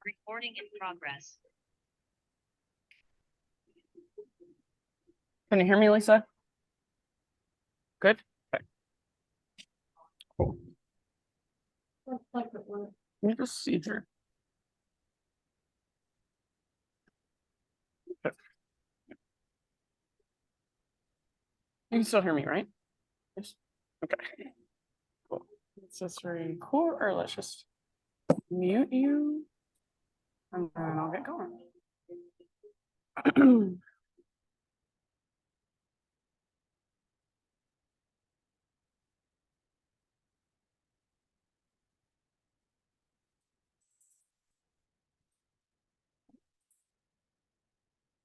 Recording in progress. Can you hear me, Lisa? Good? Okay. Cool. Let me just see here. Okay. You can still hear me, right? Yes. Okay. Cool. Let's just record, or let's just mute you, and then I'll get going.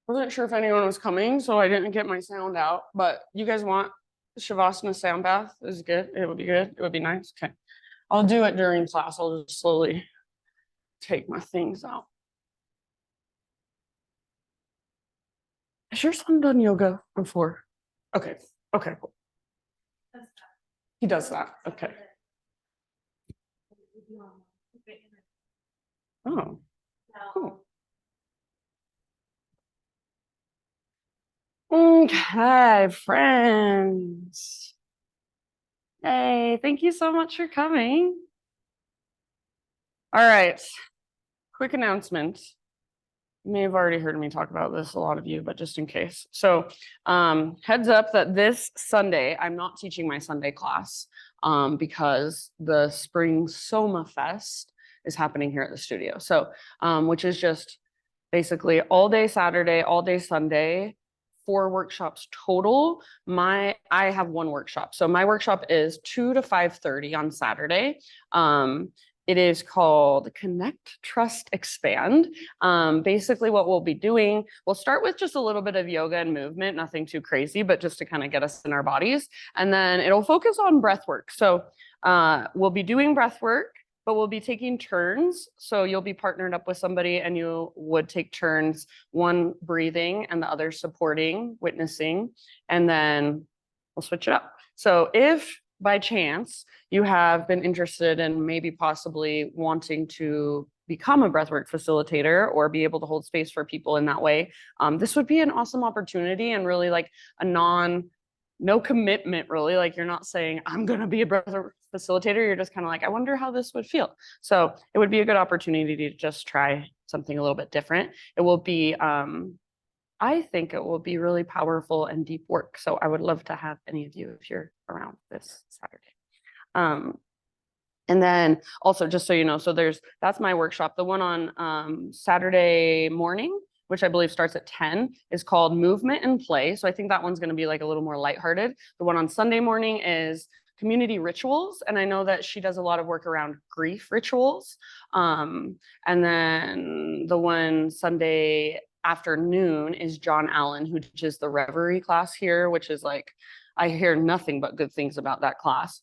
Wasn't sure if anyone was coming, so I didn't get my sound out, but you guys want Shavasana sound bath? Is good. It would be good. It would be nice. Okay. I'll do it during class. I'll just slowly take my things out. Has your son done yoga before? Okay. Okay, cool. He does that. Okay. Oh, cool. Okay, friends. Hey, thank you so much for coming. All right, quick announcement. You may have already heard me talk about this, a lot of you, but just in case. So heads up that this Sunday, I'm not teaching my Sunday class because the Spring Soma Fest is happening here at the studio. So, which is just basically all day Saturday, all day Sunday, 4 workshops total. I have 1 workshop. So my workshop is 2 to 5:30 on Saturday. It is called Connect, Trust, Expand. Basically what we'll be doing, we'll start with just a little bit of yoga and movement, nothing too crazy, but just to kind of get us in our bodies. And then it'll focus on breath work. So we'll be doing breath work, but we'll be taking turns. So you'll be partnered up with somebody and you would take turns, one breathing and the other supporting, witnessing, and then we'll switch it up. So if by chance you have been interested in maybe possibly wanting to become a breathwork facilitator or be able to hold space for people in that way, this would be an awesome opportunity and really like a no commitment really, like you're not saying I'm going to be a breathwork facilitator, you're just kind of like, I wonder how this would feel. So it would be a good opportunity to just try something a little bit different. It will be I think it will be really powerful and deep work. So I would love to have any of you if you're around this Saturday. And then also just so you know, so that's my workshop. The one on Saturday morning, which I believe starts at 10, is called Movement and Play. So I think that one's going to be like a little more lighthearted. The one on Sunday morning is Community Rituals. And I know that she does a lot of work around grief rituals. And then the one Sunday afternoon is John Allen, who teaches the Reverie class here, which is like, I hear nothing but good things about that class.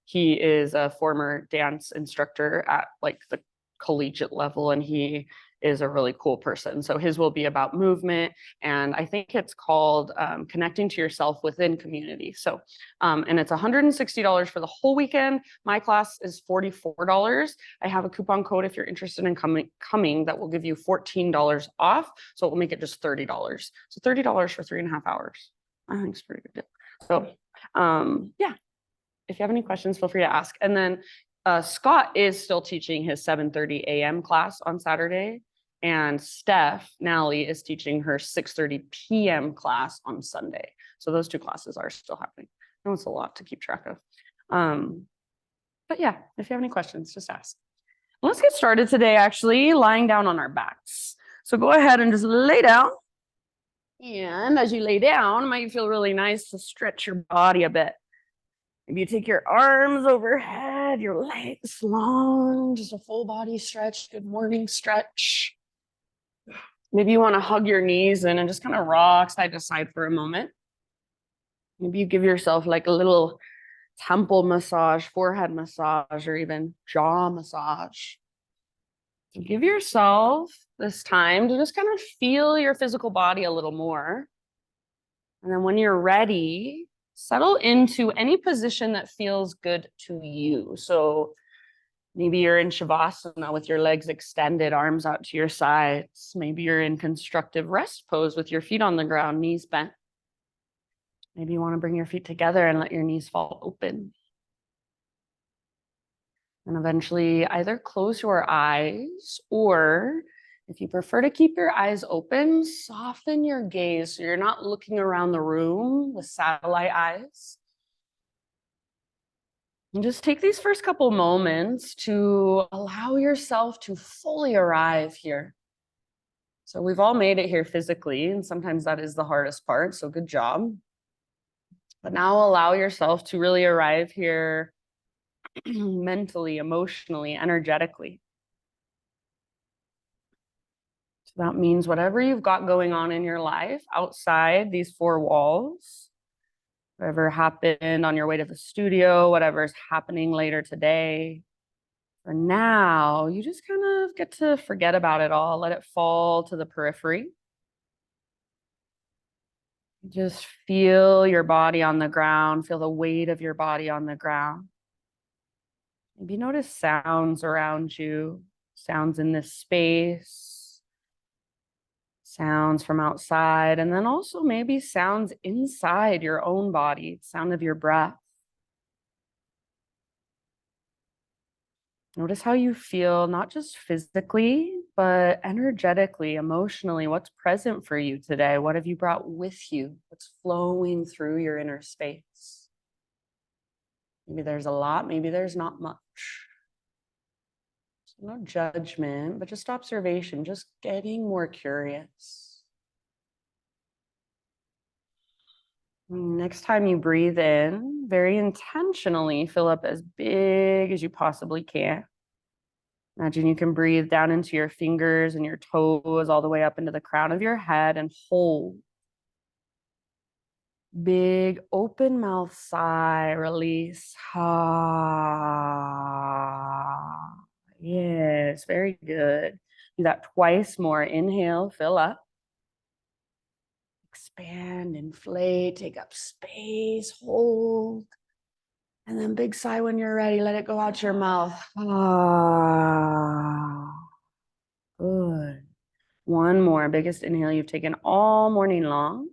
He is a former dance instructor at like the collegiate level, and he is a really cool person. So his will be about movement, and I think it's called Connecting to Yourself Within Community. So, and it's $160 for the whole weekend. My class is $44. I have a coupon code if you're interested in coming that will give you $14 off. So it will make it just $30. So $30 for 3.5 hours. I think it's a pretty good deal. So yeah, if you have any questions, feel free to ask. And then Scott is still teaching his 7:30 a.m. class on Saturday. And Steph Nally is teaching her 6:30 p.m. class on Sunday. So those 2 classes are still happening. I know it's a lot to keep track of. But yeah, if you have any questions, just ask. Let's get started today, actually, lying down on our backs. So go ahead and just lay down. And as you lay down, it might feel really nice to stretch your body a bit. Maybe you take your arms overhead, your legs long, just a full body stretch, good morning stretch. Maybe you want to hug your knees in and just kind of rock side to side for a moment. Maybe you give yourself like a little temple massage, forehead massage, or even jaw massage. So give yourself this time to just kind of feel your physical body a little more. And then when you're ready, settle into any position that feels good to you. So Maybe you're in Shavasana with your legs extended, arms out to your sides. Maybe you're in constructive rest pose with your feet on the ground, knees bent. Maybe you want to bring your feet together and let your knees fall open. And eventually either close your eyes, or if you prefer to keep your eyes open, soften your gaze so you're not looking around the room with satellite eyes. And just take these first couple moments to allow yourself to fully arrive here. So we've all made it here physically, and sometimes that is the hardest part, so good job. But now allow yourself to really arrive here mentally, emotionally, energetically. So that means whatever you've got going on in your life outside these four walls, whatever happened on your way to the studio, whatever's happening later today, for now, you just kind of get to forget about it all, let it fall to the periphery. Just feel your body on the ground, feel the weight of your body on the ground. Maybe notice sounds around you, sounds in this space, sounds from outside, and then also maybe sounds inside your own body, sound of your breath. Notice how you feel, not just physically, but energetically, emotionally. What's present for you today? What have you brought with you? What's flowing through your inner space? Maybe there's a lot, maybe there's not much. So no judgment, but just observation, just getting more curious. Next time you breathe in, very intentionally fill up as big as you possibly can. Imagine you can breathe down into your fingers and your toes, all the way up into the crown of your head, and hold. Big open mouth sigh, release. Ah. Yes, very good. Do that twice more. Inhale, fill up. Expand, inflate, take up space, hold. And then big sigh when you're ready. Let it go out your mouth. Ah, good. One more. Biggest inhale you've taken all morning long.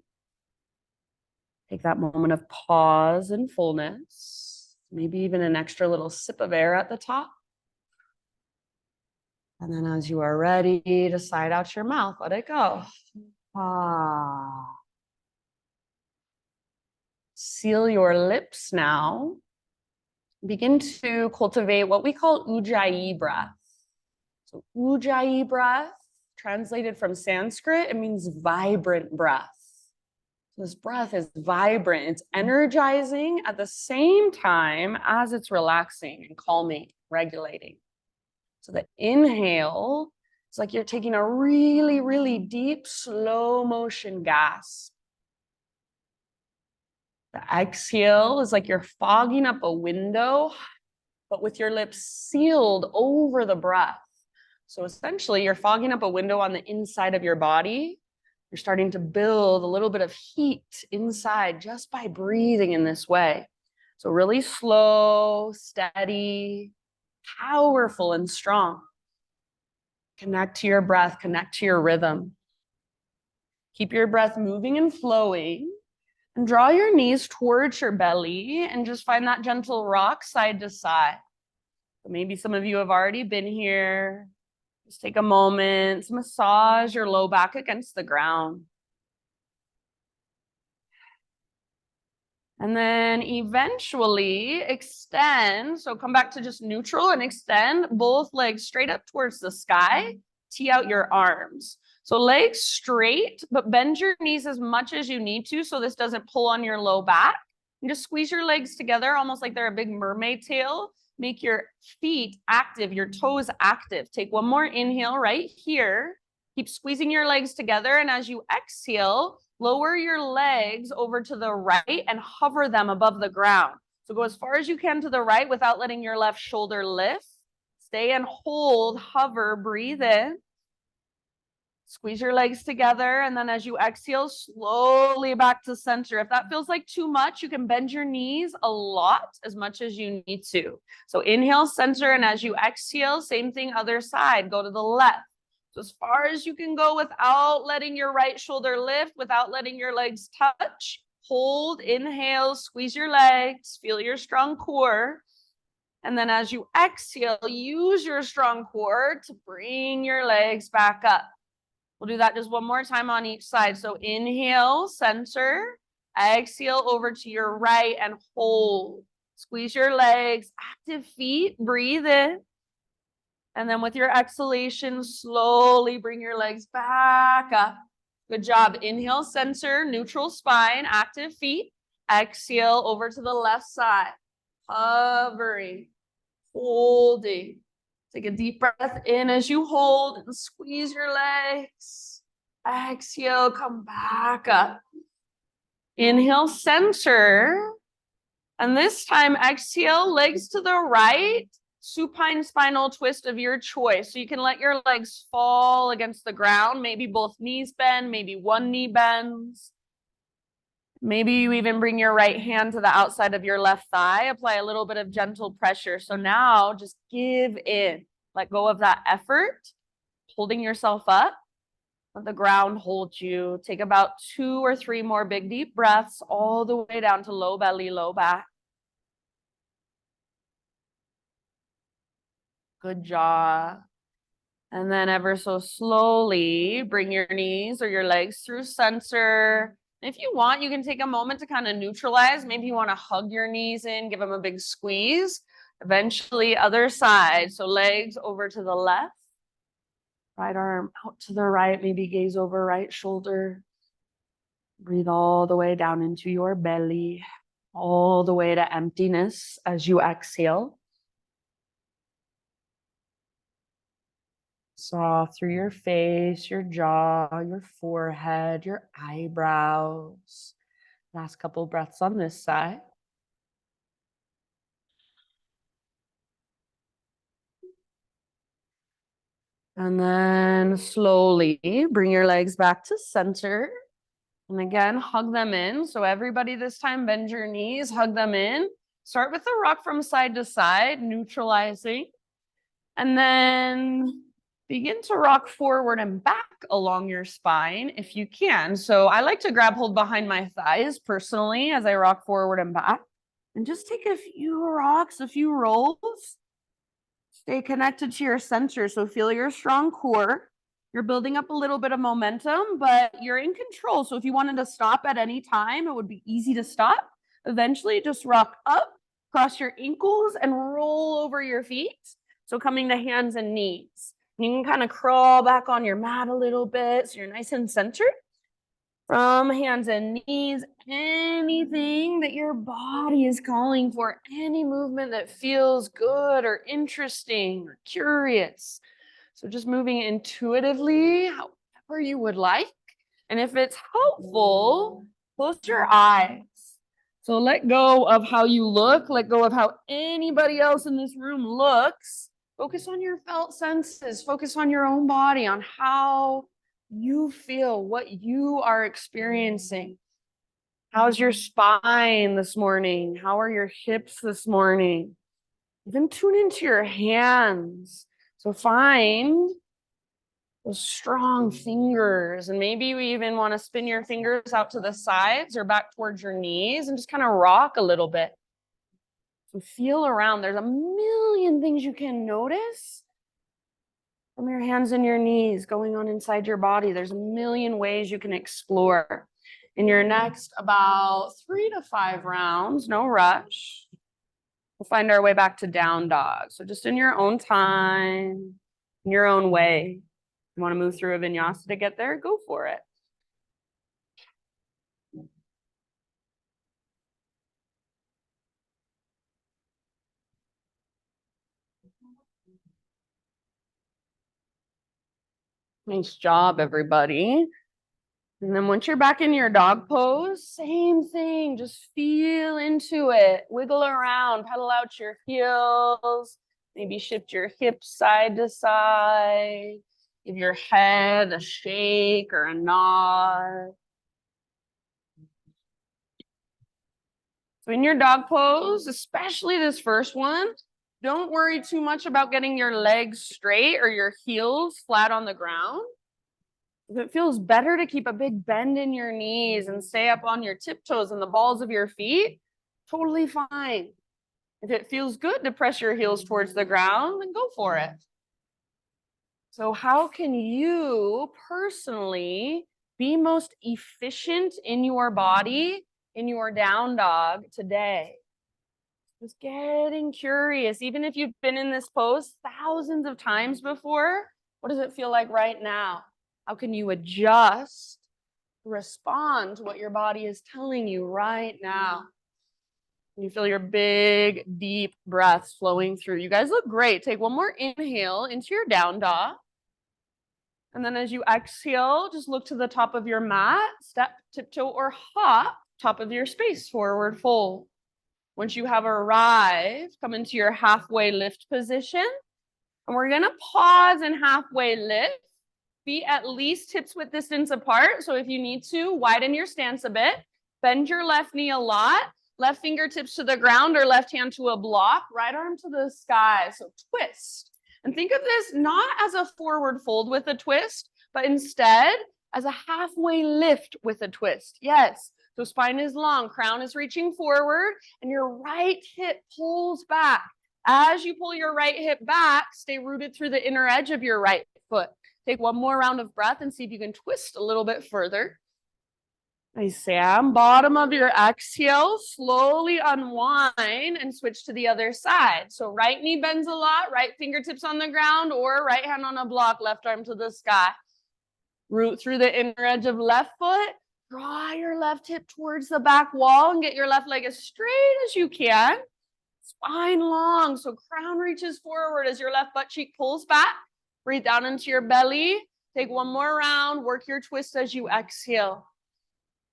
Take that moment of pause and fullness. Maybe even an extra little sip of air at the top. And then as you are ready to sigh out your mouth, let it go. Ah. Seal your lips now. Begin to cultivate what we call Ujjayi breath. So Ujjayi breath, translated from Sanskrit, it means vibrant breath. So this breath is vibrant. It's energizing at the same time as it's relaxing and calming, regulating. So the inhale, it's like you're taking a really, really deep, slow motion gasp. The exhale is like you're fogging up a window, but with your lips sealed over the breath. So essentially, you're fogging up a window on the inside of your body. You're starting to build a little bit of heat inside just by breathing in this way. So really slow, steady, powerful, and strong. Connect to your breath, connect to your rhythm. Keep your breath moving and flowing. And draw your knees towards your belly and just find that gentle rock side to side. So maybe some of you have already been here. Just take a moment to massage your low back against the ground. And then eventually extend. So come back to just neutral and extend both legs straight up towards the sky. Tee out your arms. So legs straight, but bend your knees as much as you need to so this doesn't pull on your low back. And just squeeze your legs together almost like they're a big mermaid tail. Make your feet active, your toes active. Take one more inhale right here. Keep squeezing your legs together. And as you exhale, lower your legs over to the right and hover them above the ground. So go as far as you can to the right without letting your left shoulder lift. Stay and hold, hover, breathe in. Squeeze your legs together, and then as you exhale, slowly back to center. If that feels like too much, you can bend your knees a lot, as much as you need to. So inhale, center, and as you exhale, same thing, other side, go to the left. So as far as you can go without letting your right shoulder lift, without letting your legs touch. Hold, inhale, squeeze your legs, feel your strong core. And then as you exhale, use your strong core to bring your legs back up. We'll do that just one more time on each side. So inhale, center, exhale over to your right and hold. Squeeze your legs, active feet, breathe in. And then with your exhalation, slowly bring your legs back up. Good job. Inhale, center, neutral spine, active feet. Exhale over to the left side. Hovering, holding. Take a deep breath in as you hold and squeeze your legs. Exhale, come back up. Inhale, center. And this time, exhale, legs to the right. Supine spinal twist of your choice. So you can let your legs fall against the ground. Maybe both knees bend, maybe one knee bends. Maybe you even bring your right hand to the outside of your left thigh. Apply a little bit of gentle pressure. So now just give in. Let go of that effort, holding yourself up. Let the ground hold you. Take about 2 or 3 more big deep breaths all the way down to low belly, low back. Good job. And then ever so slowly, bring your knees or your legs through center. If you want, you can take a moment to kind of neutralize. Maybe you want to hug your knees in, give them a big squeeze. Eventually, other side. So legs over to the left. Right arm out to the right, maybe gaze over right shoulder. Breathe all the way down into your belly, all the way to emptiness as you exhale. Soft through your face, your jaw, your forehead, your eyebrows. Last couple breaths on this side. And then slowly bring your legs back to center. And again, hug them in. So everybody this time, bend your knees, hug them in. Start with the rock from side to side, neutralizing. And then begin to rock forward and back along your spine if you can. So I like to grab hold behind my thighs personally as I rock forward and back. And just take a few rocks, a few rolls. Stay connected to your center. So feel your strong core. You're building up a little bit of momentum, but you're in control. So if you wanted to stop at any time, it would be easy to stop. Eventually, just rock up, cross your ankles, and roll over your feet. So coming to hands and knees. You can kind of crawl back on your mat a little bit so you're nice and centered. From hands and knees, anything that your body is calling for, any movement that feels good or interesting or curious. So just moving intuitively, however you would like. And if it's helpful, close your eyes. So let go of how you look, let go of how anybody else in this room looks. Focus on your felt senses, focus on your own body, on how you feel, what you are experiencing. How's your spine this morning? How are your hips this morning? Even tune into your hands. So find those strong fingers, and maybe you even want to spin your fingers out to the sides or back towards your knees and just kind of rock a little bit. So feel around. There's a million things you can notice from your hands and your knees going on inside your body. There's a million ways you can explore. In your next about 3 to 5 rounds, no rush, we'll find our way back to down dog. So just in your own time, in your own way. You want to move through a vinyasa to get there? Go for it. Nice job, everybody. And then once you're back in your dog pose, same thing, just feel into it. Wiggle around, pedal out your heels, maybe shift your hips side to side. Give your head a shake or a nod. So in your dog pose, especially this first one, don't worry too much about getting your legs straight or your heels flat on the ground. If it feels better to keep a big bend in your knees and stay up on your tiptoes and the balls of your feet, totally fine. If it feels good to press your heels towards the ground, then go for it. So how can you personally be most efficient in your body, in your down dog today? Just getting curious. Even if you've been in this pose thousands of times before, what does it feel like right now? How can you adjust, respond to what your body is telling you right now? You feel your big, deep breaths flowing through. You guys look great. Take one more inhale into your down dog. And then as you exhale, just look to the top of your mat, step, tiptoe, or hop, top of your space, forward fold. Once you have arrived, come into your halfway lift position. And we're gonna pause and halfway lift. Feet at least hips width distance apart. So if you need to, widen your stance a bit. Bend your left knee a lot. Left fingertips to the ground or left hand to a block. Right arm to the sky. So twist. And think of this not as a forward fold with a twist, but instead as a halfway lift with a twist. Yes. So spine is long, crown is reaching forward, and your right hip pulls back. As you pull your right hip back, stay rooted through the inner edge of your right foot. Take one more round of breath and see if you can twist a little bit further. Nice, Sam. Bottom of your exhale, slowly unwind and switch to the other side. So right knee bends a lot, right fingertips on the ground, or right hand on a block, left arm to the sky. Root through the inner edge of left foot. Draw your left hip towards the back wall and get your left leg as straight as you can. Spine long, so crown reaches forward as your left butt cheek pulls back. Breathe down into your belly. Take one more round. Work your twist as you exhale.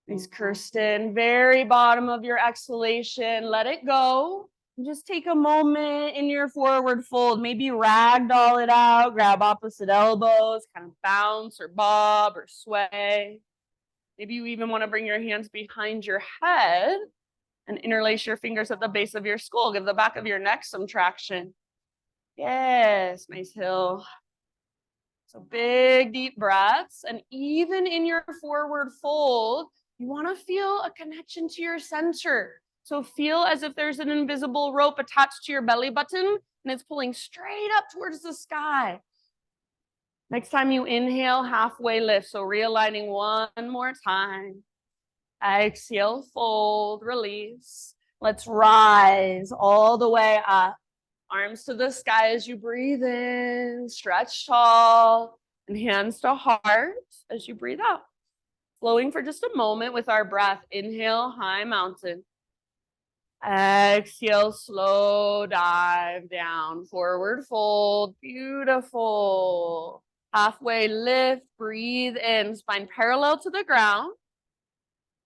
Nice, Kirsten. Very bottom of your exhalation. Let it go. And just take a moment in your forward fold. Maybe ragdoll it out. Grab opposite elbows. Kind of bounce or bob or sway. Maybe you even want to bring your hands behind your head and interlace your fingers at the base of your skull. Give the back of your neck some traction. Yes, nice hill. So big, deep breaths. And even in your forward fold, you want to feel a connection to your center. So feel as if there's an invisible rope attached to your belly button and it's pulling straight up towards the sky. Next time you inhale, halfway lift. So realigning one more time. Exhale, fold, release. Let's rise all the way up. Arms to the sky as you breathe in, stretch tall, and hands to heart as you breathe out. Flowing for just a moment with our breath. Inhale, high mountain. Exhale, slow dive down, forward fold, beautiful. Halfway lift, breathe in, spine parallel to the ground.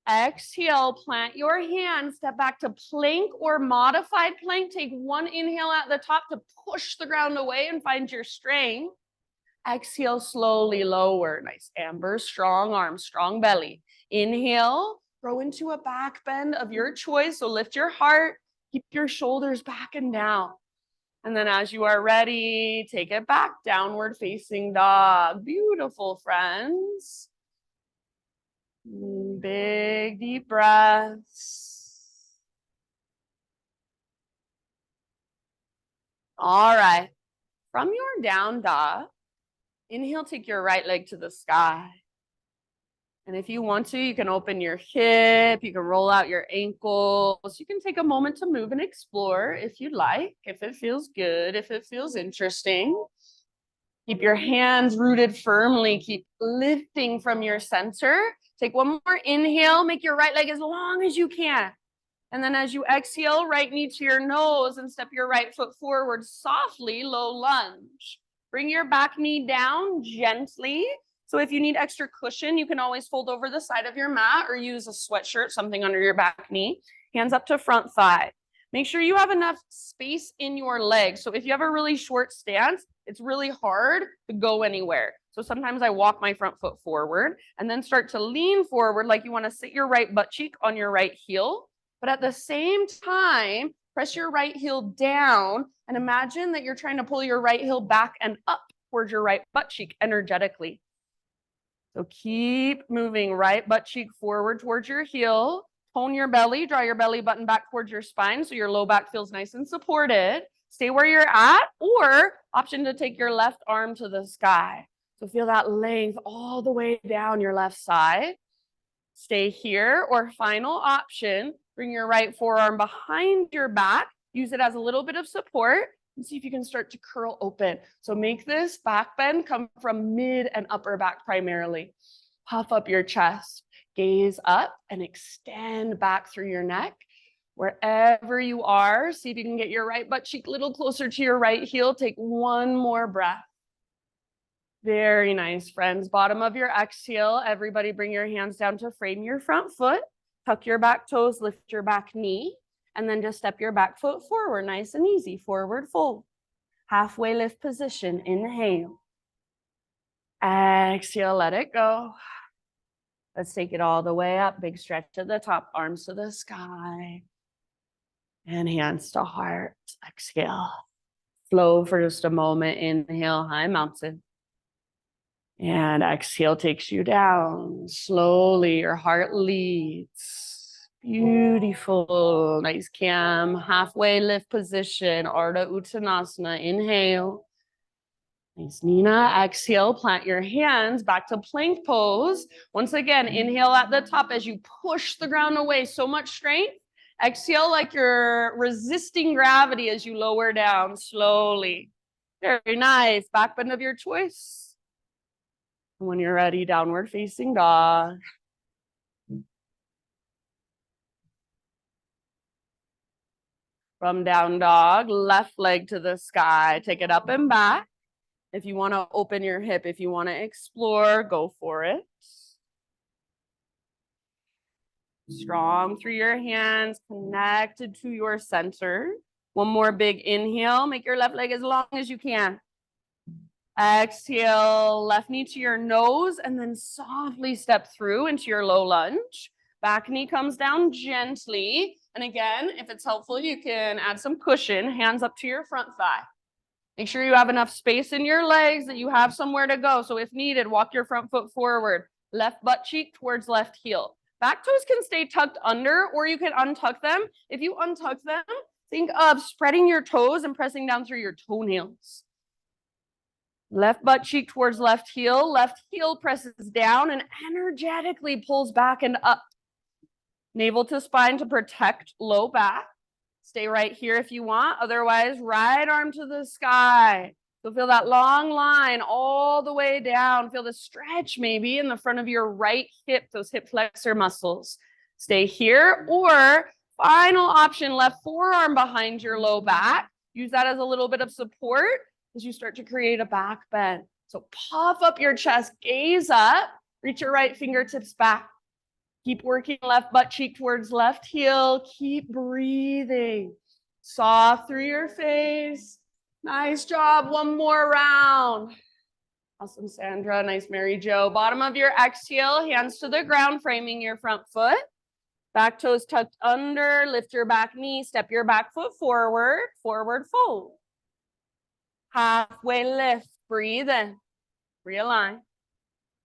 Exhale, plant your hands, step back to plank or modified plank. Take one inhale at the top to push the ground away and find your strength. Exhale, slowly lower. Nice, Amber, strong arms, strong belly. Inhale, grow into a back bend of your choice. So lift your heart, keep your shoulders back and down. And then as you are ready, take it back, downward facing dog. Beautiful, friends. Big, deep breaths. All right. From your down dog, inhale, take your right leg to the sky. And if you want to, you can open your hip, you can roll out your ankles. You can take a moment to move and explore if you'd like, if it feels good, if it feels interesting. Keep your hands rooted firmly. Keep lifting from your center. Take one more inhale. Make your right leg as long as you can. And then as you exhale, right knee to your nose and step your right foot forward softly, low lunge. Bring your back knee down gently. So if you need extra cushion, you can always fold over the side of your mat or use a sweatshirt, something under your back knee. Hands up to front thigh. Make sure you have enough space in your legs. So if you have a really short stance, It's really hard to go anywhere. So sometimes I walk my front foot forward and then start to lean forward like you want to sit your right butt cheek on your right heel. But at the same time, press your right heel down and imagine that you're trying to pull your right heel back and up towards your right butt cheek energetically. So keep moving right butt cheek forward towards your heel. Tone your belly, draw your belly button back towards your spine so your low back feels nice and supported. Stay where you're at, or option to take your left arm to the sky. So feel that length all the way down your left side. Stay here, or final option, bring your right forearm behind your back. Use it as a little bit of support and see if you can start to curl open. So make this back bend come from mid and upper back primarily. Puff up your chest, gaze up and extend back through your neck. Wherever you are, see if you can get your right butt cheek a little closer to your right heel. Take one more breath. Very nice, friends. Bottom of your exhale, everybody bring your hands down to frame your front foot. Tuck your back toes, lift your back knee, and then just step your back foot forward, nice and easy, forward fold. Halfway lift position, inhale. Exhale, let it go. Let's take it all the way up, big stretch to the top, arms to the sky. And hands to heart, exhale. Flow for just a moment, inhale, high mountain. And exhale takes you down. Slowly, your heart leads. Beautiful. Nice, Cam. Halfway lift position. Ardha Uttanasana. Inhale. Nice, Nina. Exhale. Plant your hands back to plank pose. Once again, inhale at the top as you push the ground away. So much strength. Exhale like you're resisting gravity as you lower down slowly. Very nice. Back bend of your choice. When you're ready, downward facing dog. From down dog, left leg to the sky. Take it up and back. If you want to open your hip, if you want to explore, go for it. Strong through your hands, connected to your center. One more big inhale. Make your left leg as long as you can. Exhale, left knee to your nose, and then softly step through into your low lunge. Back knee comes down gently. And again, if it's helpful, you can add some cushion, hands up to your front thigh. Make sure you have enough space in your legs that you have somewhere to go. So if needed, walk your front foot forward. Left butt cheek towards left heel. Back toes can stay tucked under, or you can untuck them. If you untuck them, think of spreading your toes and pressing down through your toenails. Left butt cheek towards left heel presses down and energetically pulls back and up. Navel to spine to protect low back. Stay right here if you want. Otherwise, right arm to the sky. So feel that long line all the way down. Feel the stretch maybe in the front of your right hip, those hip flexor muscles. Stay here, or final option, left forearm behind your low back. Use that as a little bit of support as you start to create a back bend. So puff up your chest, gaze up, reach your right fingertips back. Keep working left butt cheek towards left heel. Keep breathing. Soft through your face. Nice job. One more round. Awesome, Sandra. Nice, Mary Jo. Bottom of your exhale, hands to the ground, framing your front foot. Back toes tucked under. Lift your back knee. Step your back foot forward. Forward fold. Halfway lift. Breathe in. Realign.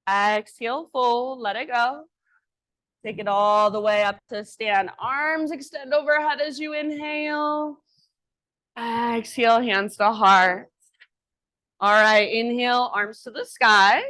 Exhale, fold. Let it go. Take it all the way up to stand. Arms extend overhead as you inhale. Exhale, hands to heart. All right, inhale, arms to the sky.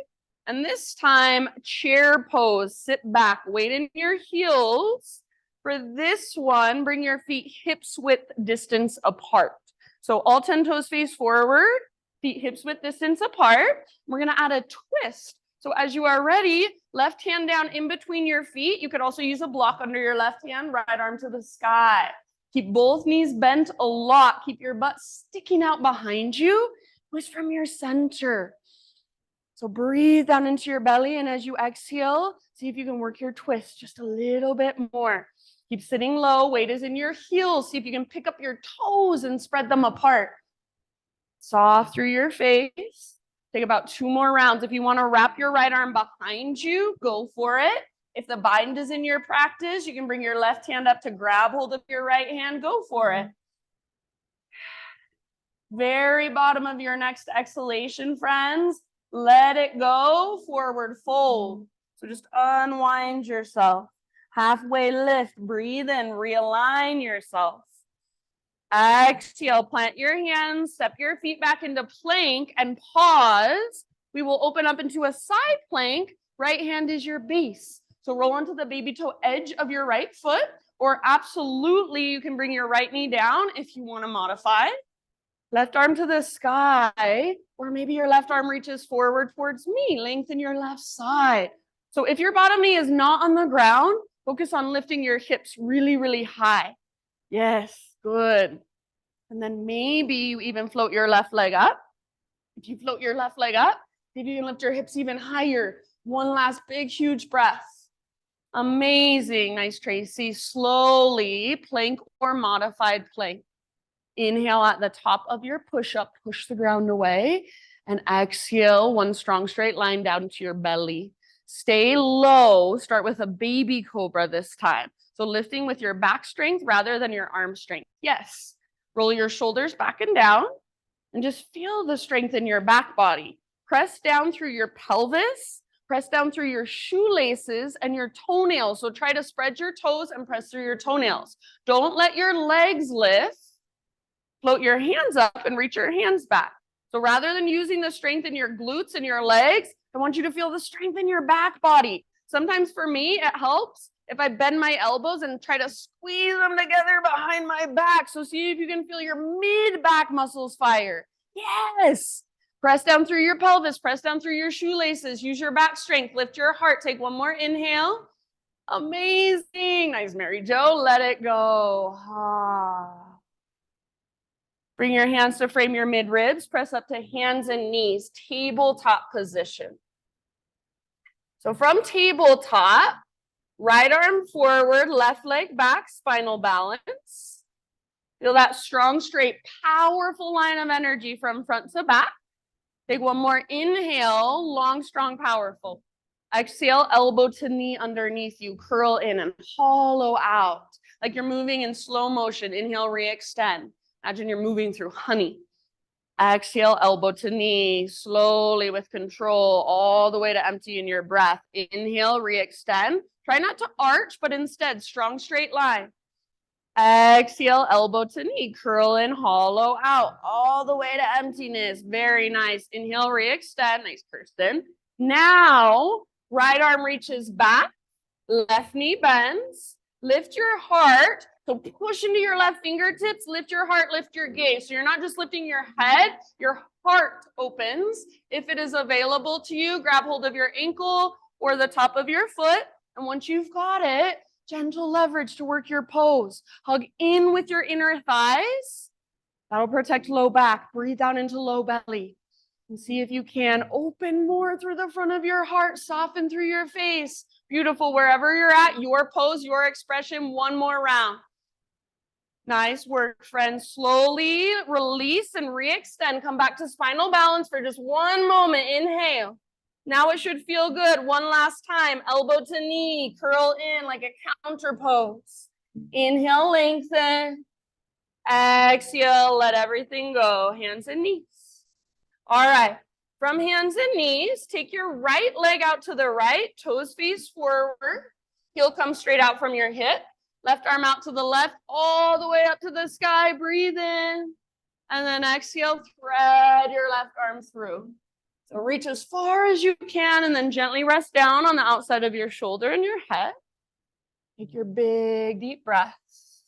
And this time, chair pose. Sit back, weight in your heels. For this one, bring your feet hips width distance apart. So all 10 toes face forward, feet hips width distance apart. We're gonna add a twist. So as you are ready, left hand down in between your feet. You could also use a block under your left hand, right arm to the sky. Keep both knees bent a lot. Keep your butt sticking out behind you. Twist from your center. So breathe down into your belly, and as you exhale, see if you can work your twist just a little bit more. Keep sitting low. Weight is in your heels. See if you can pick up your toes and spread them apart. Soft through your face. Take about 2 more rounds. If you want to wrap your right arm behind you, go for it. If the bind is in your practice, you can bring your left hand up to grab hold of your right hand. Go for it. Very bottom of your next exhalation, friends. Let it go. Forward fold. So just unwind yourself. Halfway lift. Breathe in. Realign yourself. Exhale. Plant your hands. Step your feet back into plank and pause. We will open up into a side plank. Right hand is your base. So roll onto the baby toe edge of your right foot, or absolutely you can bring your right knee down if you want to modify. Left arm to the sky, or maybe your left arm reaches forward towards me. Lengthen your left side. So if your bottom knee is not on the ground, focus on lifting your hips really, really high. Yes, good. And then maybe you even float your left leg up. If you float your left leg up, maybe you can lift your hips even higher. One last big, huge breath. Amazing. Nice, Tracy. Slowly, plank or modified plank. Inhale at the top of your push-up, push the ground away, and exhale, one strong straight line down to your belly. Stay low. Start with a baby cobra this time. So lifting with your back strength rather than your arm strength. Yes. Roll your shoulders back and down, and just feel the strength in your back body. Press down through your pelvis. Press down through your shoelaces and your toenails. So try to spread your toes and press through your toenails. Don't let your legs lift. Float your hands up and reach your hands back. So rather than using the strength in your glutes and your legs, I want you to feel the strength in your back body. Sometimes for me, it helps if I bend my elbows and try to squeeze them together behind my back. So see if you can feel your mid-back muscles fire. Yes. Press down through your pelvis, press down through your shoelaces, use your back strength, lift your heart, take one more inhale. Amazing. Nice, Mary Jo. Let it go. Bring your hands to frame your mid-ribs, press up to hands and knees, tabletop position. So from tabletop, right arm forward, left leg back, spinal balance. Feel that strong, straight, powerful line of energy from front to back. Take one more inhale, long, strong, powerful. Exhale, elbow to knee underneath you, curl in and hollow out. Like you're moving in slow motion. Inhale, re-extend. Imagine you're moving through honey. Exhale, elbow to knee, slowly with control, all the way to empty in your breath. Inhale, re-extend. Try not to arch, but instead, strong, straight line. Exhale, elbow to knee, curl in, hollow out, all the way to emptiness. Very nice. Inhale, re-extend. Nice, Kirsten. Now, right arm reaches back, left knee bends. Lift your heart. So push into your left fingertips, lift your heart, lift your gaze. So you're not just lifting your head, your heart opens. If it is available to you, grab hold of your ankle or the top of your foot. And once you've got it, gentle leverage to work your pose. Hug in with your inner thighs. That'll protect low back. Breathe down into low belly. And see if you can open more through the front of your heart, soften through your face. Beautiful. Wherever you're at, your pose, your expression. One more round. Nice work, friends. Slowly release and re-extend. Come back to spinal balance for just one moment. Inhale. Now it should feel good. One last time. Elbow to knee. Curl in like a counter pose. Inhale, lengthen. Exhale, let everything go. Hands and knees. All right. From hands and knees, take your right leg out to the right. Toes face forward. Heel comes straight out from your hip. Left arm out to the left, all the way up to the sky. Breathe in. And then exhale, thread your left arm through. So reach as far as you can and then gently rest down on the outside of your shoulder and your head. Take your big, deep breaths.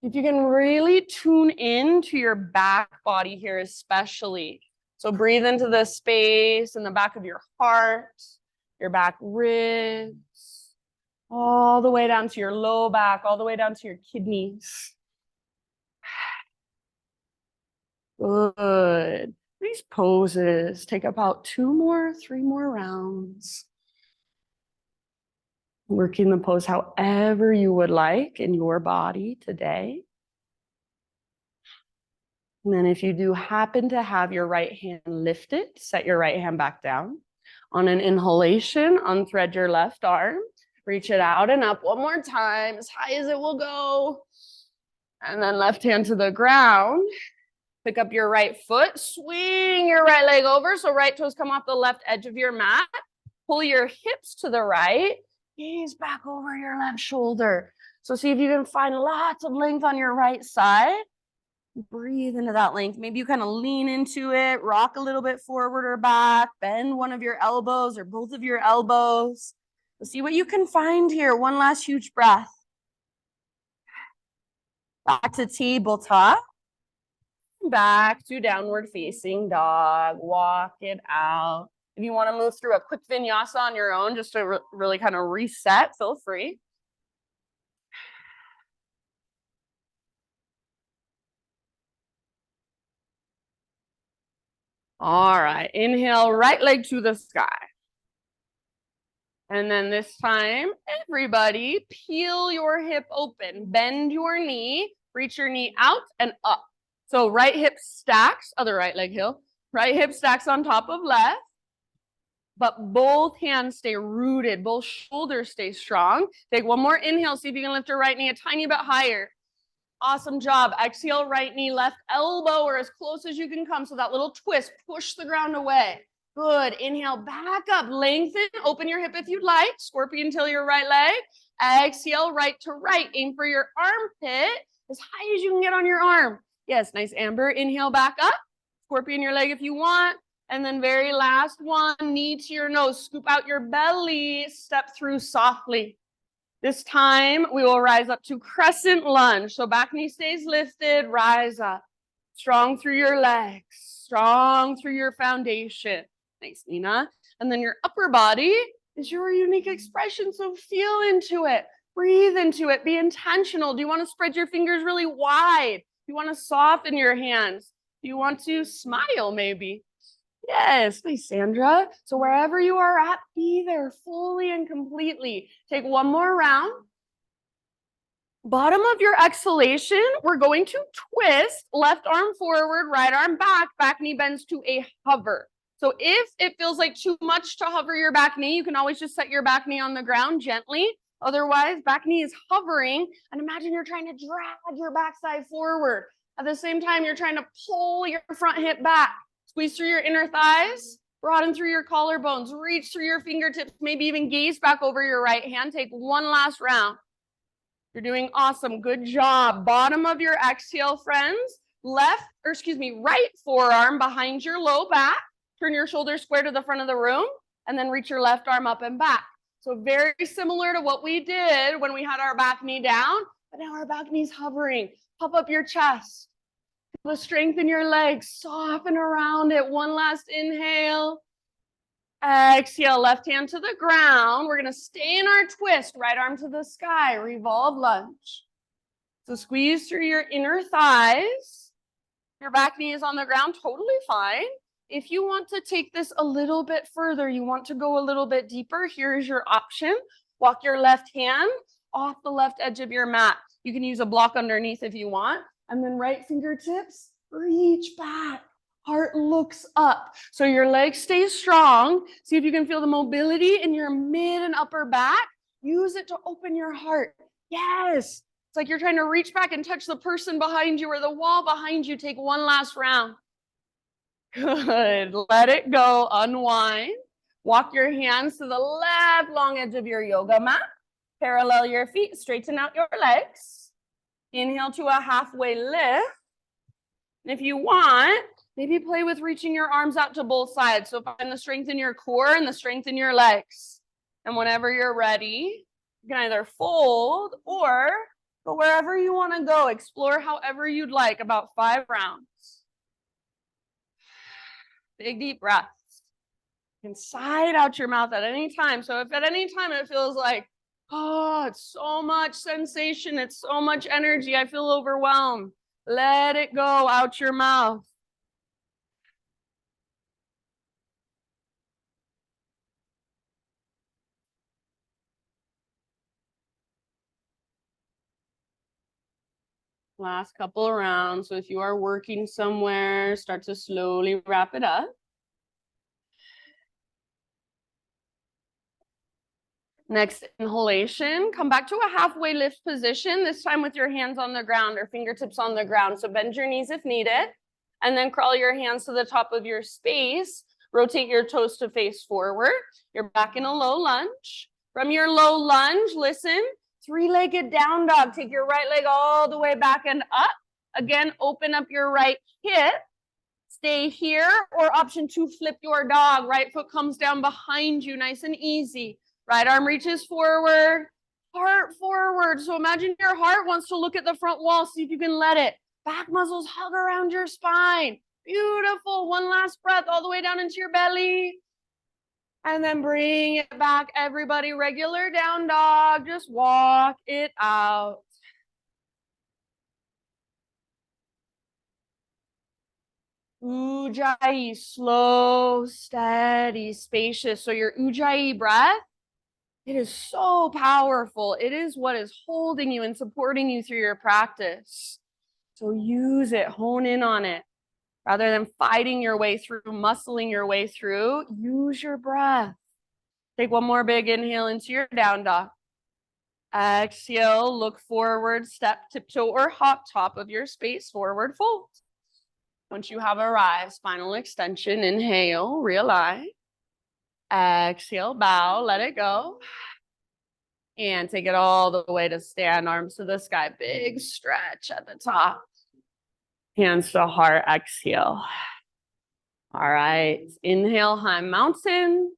If you can really tune in to your back body here especially. So breathe into the space in the back of your heart, your back ribs, all the way down to your low back, all the way down to your kidneys. Good. These poses take about 2 more, 3 more rounds. Working the pose however you would like in your body today. And then if you do happen to have your right hand lifted, set your right hand back down. On an inhalation, unthread your left arm, reach it out and up one more time, as high as it will go. And then left hand to the ground. Pick up your right foot, swing your right leg over, so right toes come off the left edge of your mat. Pull your hips to the right, gaze back over your left shoulder. So see if you can find lots of length on your right side. Breathe into that length. Maybe you kind of lean into it, rock a little bit forward or back, bend one of your elbows or both of your elbows. Let's see what you can find here. One last huge breath. Back to tabletop. Back to downward facing dog. Walk it out. If you want to move through a quick vinyasa on your own, just to really kind of reset, feel free. All right, inhale, right leg to the sky. And then this time, everybody, peel your hip open, bend your knee, reach your knee out and up. So right hip stacks, other right leg heel, right hip stacks on top of left, but both hands stay rooted, both shoulders stay strong. Take one more inhale, see if you can lift your right knee a tiny bit higher. Awesome job. Exhale, right knee, left elbow, or as close as you can come. So that little twist, push the ground away. Good. Inhale, back up, lengthen, open your hip if you'd like. Scorpion till your right leg. Exhale, right to right. Aim for your armpit as high as you can get on your arm. Yes, nice, Amber. Inhale, back up. Scorpion your leg if you want. And then very last one, knee to your nose. Scoop out your belly, step through softly. This time, we will rise up to crescent lunge. So back knee stays lifted, rise up. Strong through your legs, strong through your foundation. Nice, Nina. And then your upper body is your unique expression, so feel into it. Breathe into it. Be intentional. Do you want to spread your fingers really wide? Do you want to soften your hands? Do you want to smile maybe? Yes, nice, Sandra. So wherever you are at, be there fully and completely. Take one more round. Bottom of your exhalation, we're going to twist, left arm forward, right arm back, back knee bends to a hover. So if it feels like too much to hover your back knee, you can always just set your back knee on the ground gently. Otherwise, back knee is hovering, and imagine you're trying to drag your backside forward. At the same time, you're trying to pull your front hip back. Squeeze through your inner thighs, broaden through your collarbones, reach through your fingertips, maybe even gaze back over your right hand. Take one last round. You're doing awesome. Good job. Bottom of your exhale, friends. Right forearm behind your low back. Turn your shoulders square to the front of the room, and then reach your left arm up and back. So very similar to what we did when we had our back knee down, but now our back knee's hovering. Puff up your chest. Feel the strength in your legs. Soften around it. One last inhale. Exhale, left hand to the ground. We're going to stay in our twist. Right arm to the sky. Revolve lunge. So squeeze through your inner thighs. Your back knee is on the ground. Totally fine. If you want to take this a little bit further, you want to go a little bit deeper, here's your option. Walk your left hand off the left edge of your mat. You can use a block underneath if you want. And then right fingertips, reach back. Heart looks up. So your leg stays strong. See if you can feel the mobility in your mid and upper back. Use it to open your heart. Yes. It's like you're trying to reach back and touch the person behind you or the wall behind you. Take one last round. Good. Let it go. Unwind. Walk your hands to the left long edge of your yoga mat. Parallel your feet. Straighten out your legs. Inhale to a halfway lift. And if you want, maybe play with reaching your arms out to both sides. So find the strength in your core and the strength in your legs. And whenever you're ready, you can either fold or go wherever you want to go. Explore however you'd like, about 5 rounds. Big deep breaths. You can sigh out your mouth at any time. So if at any time it feels like, oh, it's so much sensation, it's so much energy, I feel overwhelmed, let it go out your mouth. Last couple of rounds. So if you are working somewhere, start to slowly wrap it up. Next inhalation, come back to a halfway lift position, this time with your hands on the ground or fingertips on the ground. So bend your knees if needed, and then crawl your hands to the top of your space. Rotate your toes to face forward. You're back in a low lunge. From your low lunge, listen, three-legged down dog. Take your right leg all the way back and up. Again, open up your right hip. Stay here, or option 2, flip your dog. Right foot comes down behind you, nice and easy. Right arm reaches forward, heart forward. So imagine your heart wants to look at the front wall. See if you can let it. Back muscles hug around your spine. Beautiful. One last breath all the way down into your belly. And then bring it back, everybody. Regular down dog. Just walk it out. Ujjayi, slow, steady, spacious. So your Ujjayi breath, it is so powerful. It is what is holding you and supporting you through your practice. So use it, hone in on it. Rather than fighting your way through, muscling your way through, use your breath. Take one more big inhale into your down dog. Exhale, look forward, step, tiptoe, or hop, top of your space, forward fold. Once you have arrived, spinal extension, inhale, realign. Exhale, bow, let it go. And take it all the way to stand, arms to the sky. Big stretch at the top. Hands to heart, exhale. All right, inhale, high mountain.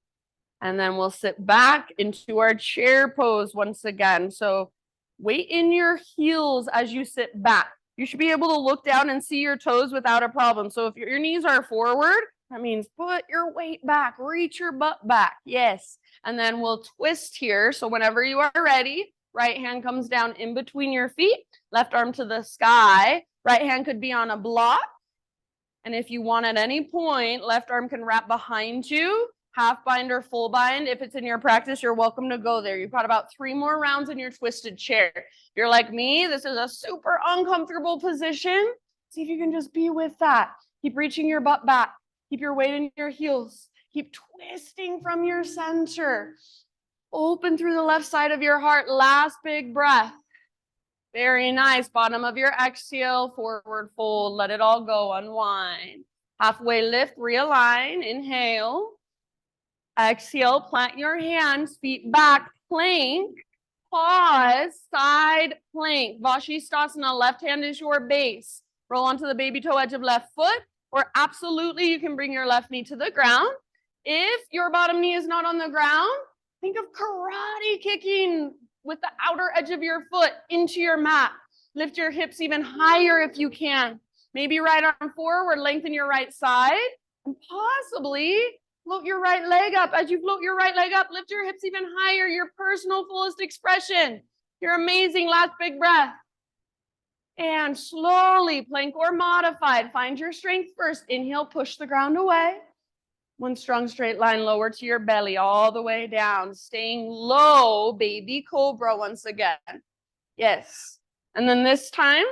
And then we'll sit back into our chair pose once again. So weight in your heels as you sit back. You should be able to look down and see your toes without a problem. So if your knees are forward, that means put your weight back, reach your butt back. Yes. And then we'll twist here. So whenever you are ready, right hand comes down in between your feet, left arm to the sky. Right hand could be on a block. And if you want at any point, left arm can wrap behind you, half bind or full bind. If it's in your practice, you're welcome to go there. You've got about 3 more rounds in your twisted chair. If you're like me, this is a super uncomfortable position. See if you can just be with that. Keep reaching your butt back. Keep your weight in your heels. Keep twisting from your center. Open through the left side of your heart. Last big breath. Very nice. Bottom of your exhale, forward fold. Let it all go. Unwind. Halfway lift, realign. Inhale. Exhale, plant your hands, feet back, plank. Pause, side plank. Vashisthasana, left hand is your base. Roll onto the baby toe edge of left foot, or absolutely you can bring your left knee to the ground. If your bottom knee is not on the ground, think of karate kicking with the outer edge of your foot into your mat. Lift your hips even higher if you can. Maybe right arm forward, lengthen your right side, and possibly float your right leg up. As you float your right leg up, lift your hips even higher, your personal fullest expression. You're amazing. Last big breath. And slowly, plank or modified, find your strength first. Inhale, push the ground away. One strong straight line lower to your belly, all the way down. Staying low, baby cobra once again. Yes. And then this time,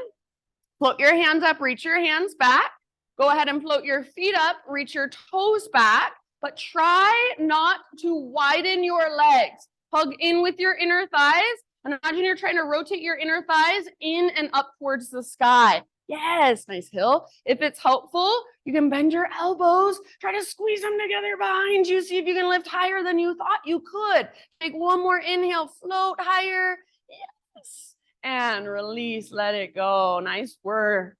float your hands up, reach your hands back. Go ahead and float your feet up, reach your toes back, but try not to widen your legs. Hug in with your inner thighs. And imagine you're trying to rotate your inner thighs in and up towards the sky. Yes, nice hill. If it's helpful, you can bend your elbows, try to squeeze them together behind you. See if you can lift higher than you thought you could. Take one more inhale, float higher. Yes. And release, let it go. Nice work.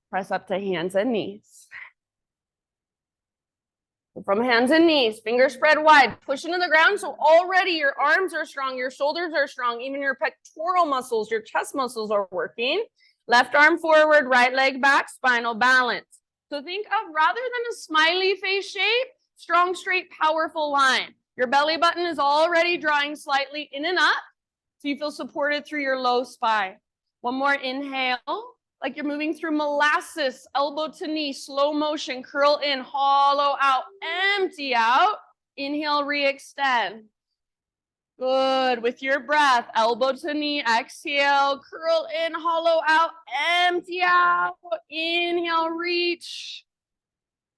Press up to hands and knees. From hands and knees, fingers spread wide, push into the ground. So already your arms are strong, your shoulders are strong, even your pectoral muscles, your chest muscles are working. Left arm forward, right leg back, spinal balance. So think of, rather than a smiley face shape, strong, straight, powerful line. Your belly button is already drawing slightly in and up, so you feel supported through your low spine. One more inhale. Like you're moving through molasses, elbow to knee, slow motion, curl in, hollow out, empty out. Inhale, re-extend. Good. With your breath, elbow to knee, exhale, curl in, hollow out, empty out. Inhale, reach.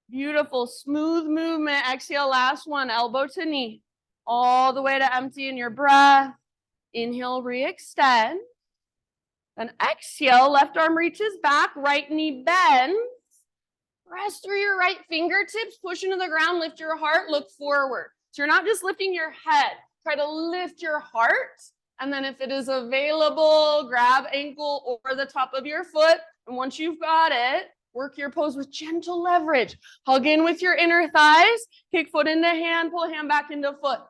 Beautiful, smooth movement. Exhale, last one, elbow to knee. All the way to empty in your breath. Inhale, re-extend. Then exhale, left arm reaches back, right knee bends. Press through your right fingertips, push into the ground, lift your heart, look forward. So you're not just lifting your head. Try to lift your heart. And then if it is available, grab ankle or the top of your foot. And once you've got it, work your pose with gentle leverage. Hug in with your inner thighs, kick foot into hand, pull hand back into foot.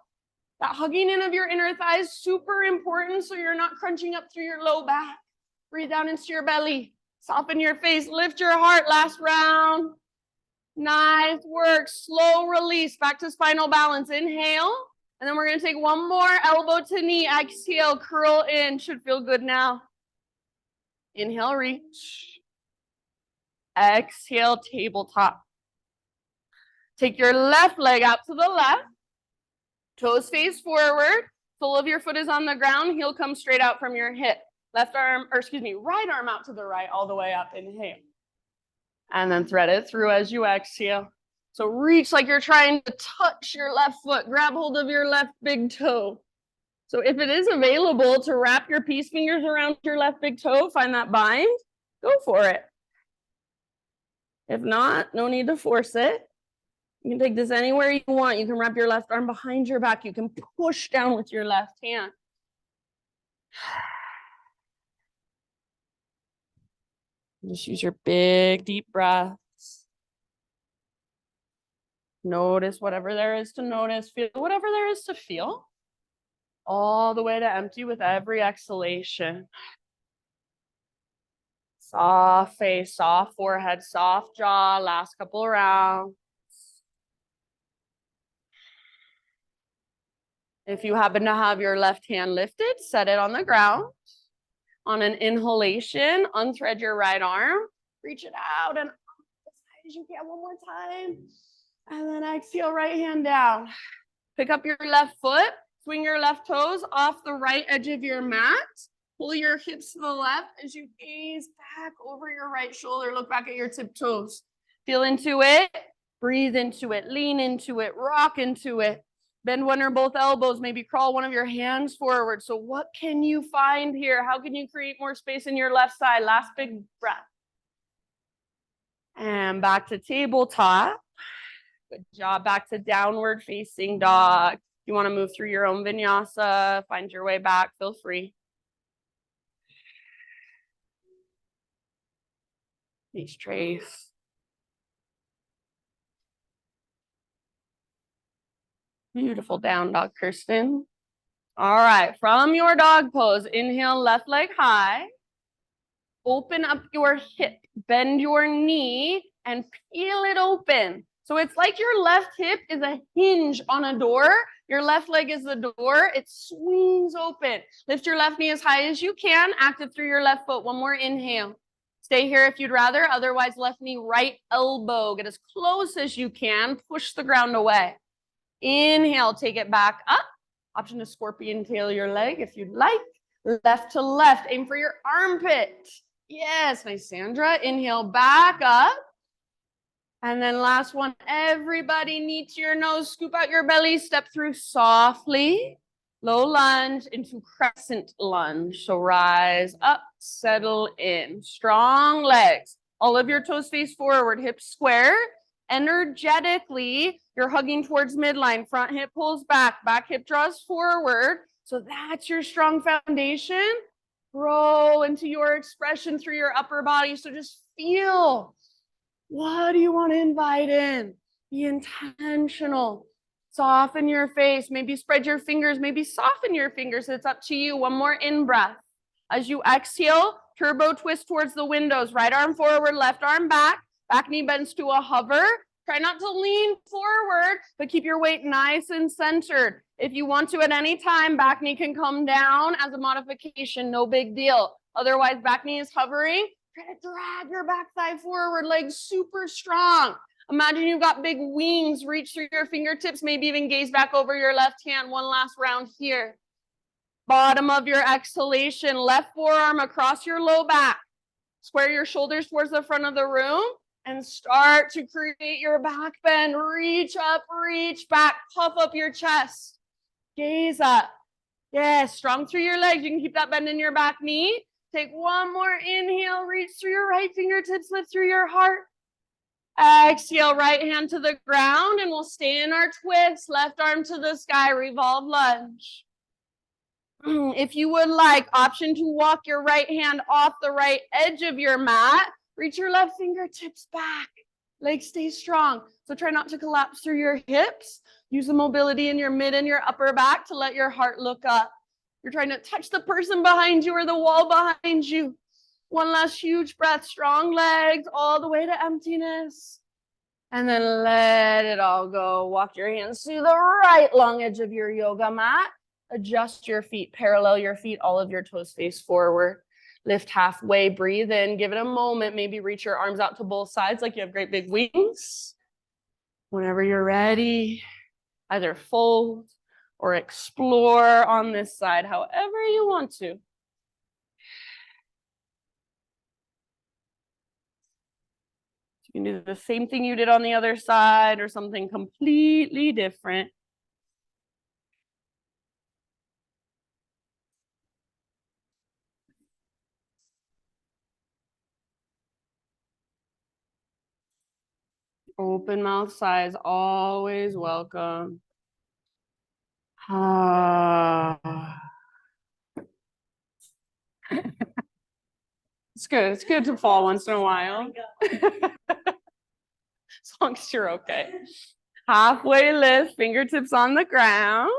That hugging in of your inner thighs, super important so you're not crunching up through your low back. Breathe down into your belly. Soften your face, lift your heart, last round. Nice work, slow release, back to spinal balance. Inhale, and then we're gonna take one more, elbow to knee, exhale, curl in, should feel good now. Inhale, reach. Exhale, tabletop. Take your left leg out to the left, toes face forward, sole of your foot is on the ground, heel comes straight out from your hip. Left arm, or excuse me, right arm out to the right, all the way up, inhale. And then thread it through as you exhale. So reach like you're trying to touch your left foot, grab hold of your left big toe. So if it is available to wrap your peace fingers around your left big toe, find that bind, go for it. If not, no need to force it. You can take this anywhere you want. You can wrap your left arm behind your back. You can push down with your left hand. Just use your big, deep breaths. Notice whatever there is to notice. Feel whatever there is to feel. All the way to empty with every exhalation. Soft face, soft forehead, soft jaw. Last couple rounds. If you happen to have your left hand lifted, set it on the ground. On an inhalation, unthread your right arm, reach it out and up as high as you can one more time. And then exhale, right hand down. Pick up your left foot, swing your left toes off the right edge of your mat. Pull your hips to the left as you gaze back over your right shoulder. Look back at your tiptoes. Feel into it, breathe into it, lean into it, rock into it. Bend one or both elbows, maybe crawl one of your hands forward. So what can you find here? How can you create more space in your left side? Last big breath. And back to tabletop. Good job. Back to downward facing dog. You want to move through your own vinyasa, find your way back, feel free. Nice trace. Beautiful down dog, Kirsten. All right, from your dog pose, inhale, left leg high. Open up your hip, bend your knee, and peel it open. So it's like your left hip is a hinge on a door. Your left leg is the door. It swings open. Lift your left knee as high as you can. Active through your left foot. One more inhale. Stay here if you'd rather. Otherwise, left knee, right elbow. Get as close as you can. Push the ground away. Inhale, take it back up. Option to scorpion tail your leg if you'd like. Left to left, aim for your armpit. Yes, nice, Sandra. Inhale, back up. And then last one, everybody knee to your nose, scoop out your belly, step through softly. Low lunge into crescent lunge. So rise up, settle in. Strong legs. All of your toes face forward, hips square. Energetically, you're hugging towards midline. Front hip pulls back, back hip draws forward. So that's your strong foundation. Grow into your expression through your upper body. So just feel, what do you want to invite in? Be intentional. Soften your face. Maybe spread your fingers. Maybe soften your fingers. It's up to you. One more in-breath. As you exhale, turbo twist towards the windows. Right arm forward, left arm back. Back knee bends to a hover. Try not to lean forward, but keep your weight nice and centered. If you want to at any time, back knee can come down as a modification, no big deal. Otherwise, back knee is hovering. Try to drag your back thigh forward, legs super strong. Imagine you've got big wings, reach through your fingertips, maybe even gaze back over your left hand. One last round here. Bottom of your exhalation, left forearm across your low back. Square your shoulders towards the front of the room and start to create your back bend. Reach up, reach back, puff up your chest. Gaze up. Yes, strong through your legs. You can keep that bend in your back knee. Take one more inhale, reach through your right fingertips, lift through your heart. Exhale, right hand to the ground, and we'll stay in our twist. Left arm to the sky, revolve lunge. If you would like, option to walk your right hand off the right edge of your mat. Reach your left fingertips back. Legs stay strong. So try not to collapse through your hips. Use the mobility in your mid and your upper back to let your heart look up. You're trying to touch the person behind you or the wall behind you. One last huge breath, strong legs all the way to emptiness. And then let it all go. Walk your hands to the right long edge of your yoga mat. Adjust your feet, parallel your feet, all of your toes face forward. Lift halfway, breathe in, give it a moment. Maybe reach your arms out to both sides like you have great big wings. Whenever you're ready, either fold or explore on this side, however you want to. You can do the same thing you did on the other side or something completely different. Open mouth sighs, always welcome. It's good. It's good to fall once in a while. As long as you're okay. Halfway lift, fingertips on the ground.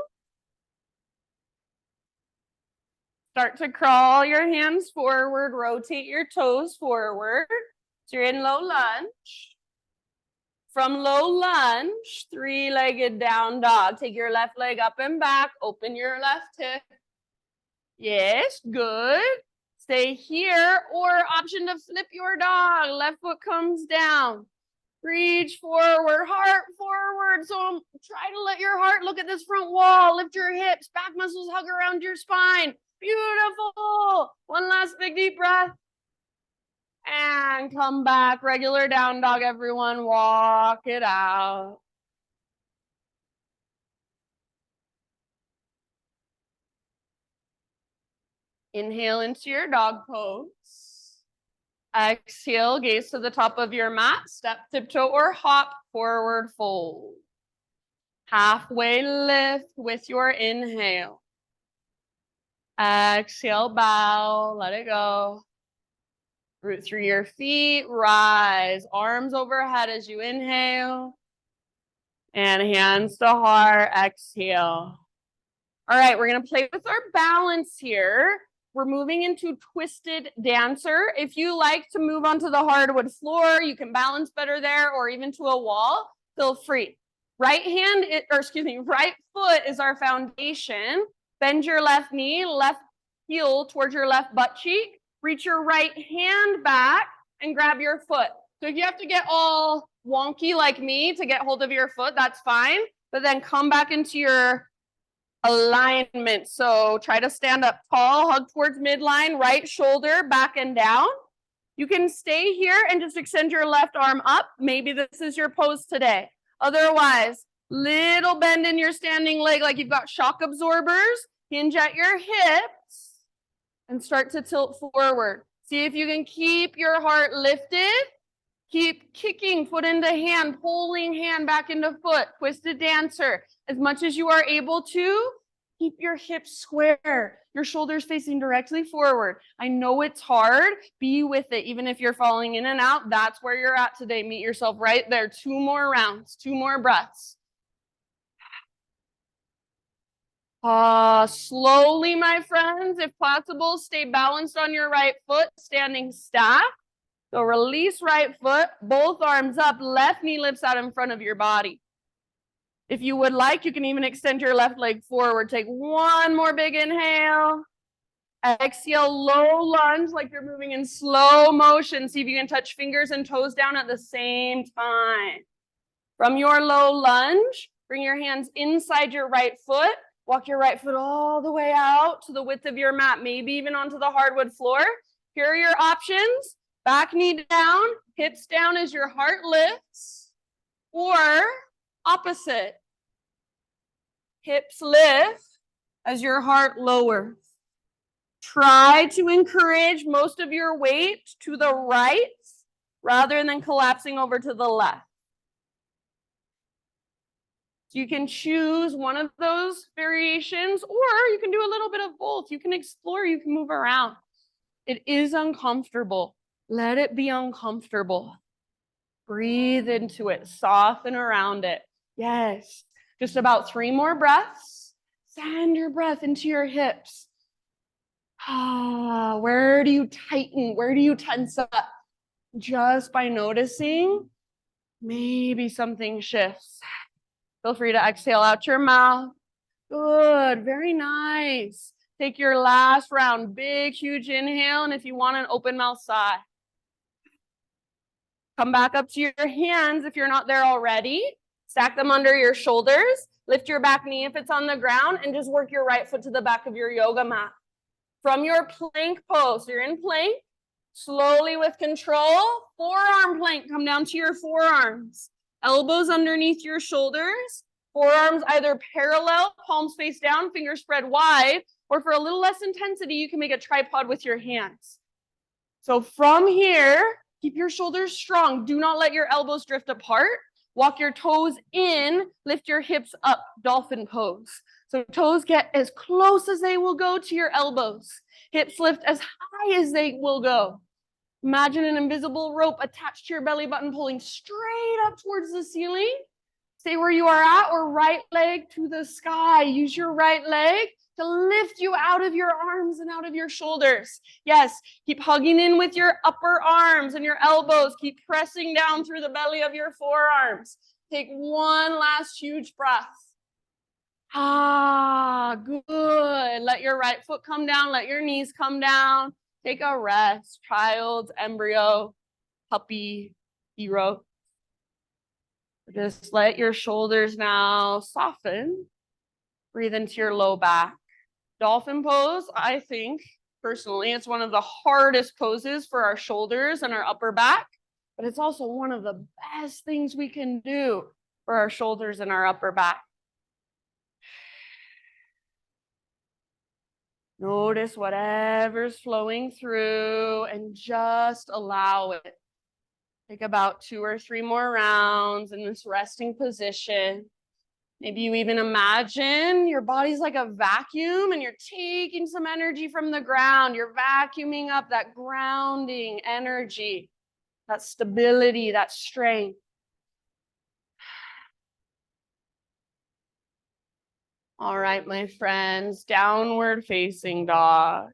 Start to crawl your hands forward, rotate your toes forward. So you're in low lunge. From low lunge, three-legged down dog. Take your left leg up and back, open your left hip. Yes, good. Stay here, or option to flip your dog. Left foot comes down. Reach forward, heart forward. So try to let your heart look at this front wall. Lift your hips, back muscles hug around your spine. Beautiful. One last big deep breath. And come back, regular down dog, everyone. Walk it out. Inhale into your dog pose. Exhale, gaze to the top of your mat. Step, tiptoe, or hop, forward fold. Halfway lift with your inhale. Exhale, bow, let it go. Root through your feet, rise, arms overhead as you inhale. And hands to heart, exhale. All right, we're gonna play with our balance here. We're moving into twisted dancer. If you like to move onto the hardwood floor, you can balance better there, or even to a wall, feel free. Right foot is our foundation. Bend your left knee, left heel towards your left butt cheek. Reach your right hand back and grab your foot. So if you have to get all wonky like me to get hold of your foot, that's fine. But then come back into your alignment. So try to stand up tall, hug towards midline, right shoulder back and down. You can stay here and just extend your left arm up. Maybe this is your pose today. Otherwise, little bend in your standing leg like you've got shock absorbers. Hinge at your hips and start to tilt forward. See if you can keep your heart lifted. Keep kicking foot into hand, pulling hand back into foot, twisted dancer. As much as you are able to, keep your hips square, your shoulders facing directly forward. I know it's hard. Be with it. Even if you're falling in and out, that's where you're at today. Meet yourself right there. 2 more rounds, 2 more breaths. Slowly, my friends, if possible, stay balanced on your right foot, standing staff. So release right foot, both arms up, left knee lifts out in front of your body. If you would like, you can even extend your left leg forward. Take one more big inhale. Exhale, low lunge like you're moving in slow motion. See if you can touch fingers and toes down at the same time. From your low lunge, bring your hands inside your right foot. Walk your right foot all the way out to the width of your mat, maybe even onto the hardwood floor. Here are your options. Back knee down, hips down as your heart lifts, or opposite. Hips lift as your heart lowers. Try to encourage most of your weight to the right rather than collapsing over to the left. So you can choose one of those variations, or you can do a little bit of both. You can explore, you can move around. It is uncomfortable. Let it be uncomfortable. Breathe into it, soften around it. Yes, just about 3 more breaths. Send your breath into your hips. Where do you tighten? Where do you tense up? Just by noticing, maybe something shifts. Feel free to exhale out your mouth. Good, very nice. Take your last round, big, huge inhale, and if you want an open mouth sigh. Come back up to your hands if you're not there already. Stack them under your shoulders. Lift your back knee if it's on the ground, and just work your right foot to the back of your yoga mat. From your plank pose, you're in plank. Slowly with control, forearm plank, come down to your forearms. Elbows underneath your shoulders. Forearms either parallel, palms face down, fingers spread wide, or for a little less intensity, you can make a tripod with your hands. So from here, keep your shoulders strong. Do not let your elbows drift apart. Walk your toes in, lift your hips up, dolphin pose. So toes get as close as they will go to your elbows. Hips lift as high as they will go. Imagine an invisible rope attached to your belly button pulling straight up towards the ceiling. Stay where you are at, or right leg to the sky. Use your right leg to lift you out of your arms and out of your shoulders. Yes, keep hugging in with your upper arms and your elbows. Keep pressing down through the belly of your forearms. Take one last huge breath. Good. Let your right foot come down. Let your knees come down. Take a rest. Child, embryo, puppy, hero. Just let your shoulders now soften. Breathe into your low back. Dolphin pose, I think, personally, it's one of the hardest poses for our shoulders and our upper back, but it's also one of the best things we can do for our shoulders and our upper back. Notice whatever's flowing through and just allow it. Take about 2 or 3 more rounds in this resting position. Maybe you even imagine your body's like a vacuum and you're taking some energy from the ground. You're vacuuming up that grounding energy, that stability, that strength. All right, my friends, downward facing dog.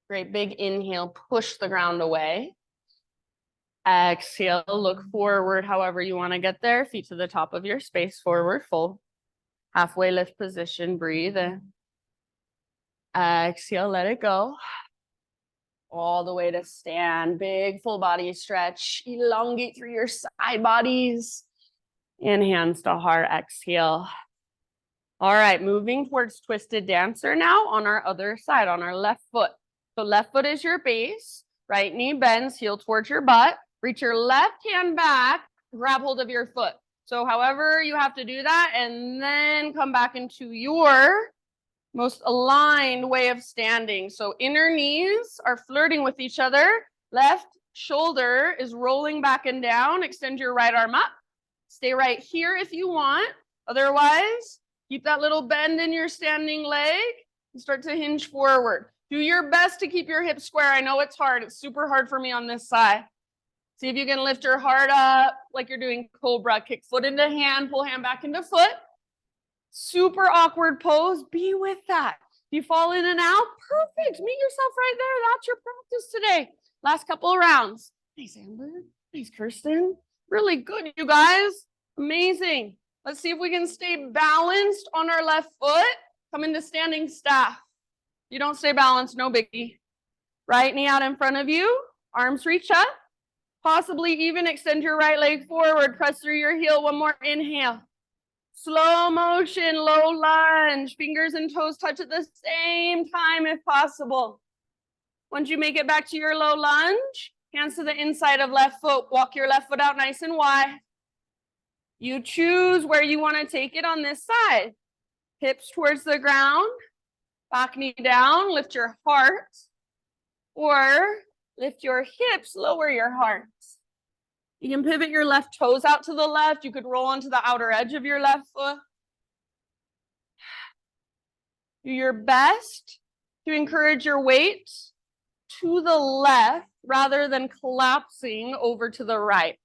Great, big inhale, push the ground away. Exhale, look forward however you want to get there. Feet to the top of your space, forward fold. Halfway lift position, breathe in. Exhale, let it go. All the way to stand, big full body stretch. Elongate through your side bodies. And hands to heart, exhale. All right, moving towards twisted dancer now on our other side, on our left foot. So left foot is your base, right knee bends, heel towards your butt. Reach your left hand back, grab hold of your foot. So however you have to do that, and then come back into your most aligned way of standing. So inner knees are flirting with each other. Left shoulder is rolling back and down. Extend your right arm up. Stay right here if you want. Otherwise, keep that little bend in your standing leg and start to hinge forward. Do your best to keep your hips square. I know it's hard. It's super hard for me on this side. See if you can lift your heart up like you're doing cobra. Kick foot into hand, pull hand back into foot. Super awkward pose. Be with that. If you fall in and out, perfect. Meet yourself right there. That's your practice today. Last couple of rounds. Nice, Amber. Nice, Kirsten. Really good, you guys. Amazing. Let's see if we can stay balanced on our left foot. Come into standing staff. You don't stay balanced, no biggie. Right knee out in front of you, arms reach up. Possibly even extend your right leg forward, press through your heel. One more inhale. Slow motion, low lunge, fingers and toes touch at the same time if possible. Once you make it back to your low lunge, hands to the inside of left foot. Walk your left foot out nice and wide. You choose where you want to take it on this side. Hips towards the ground, back knee down, lift your heart, or lift your hips, lower your heart. You can pivot your left toes out to the left. You could roll onto the outer edge of your left foot. Do your best to encourage your weight to the left rather than collapsing over to the right.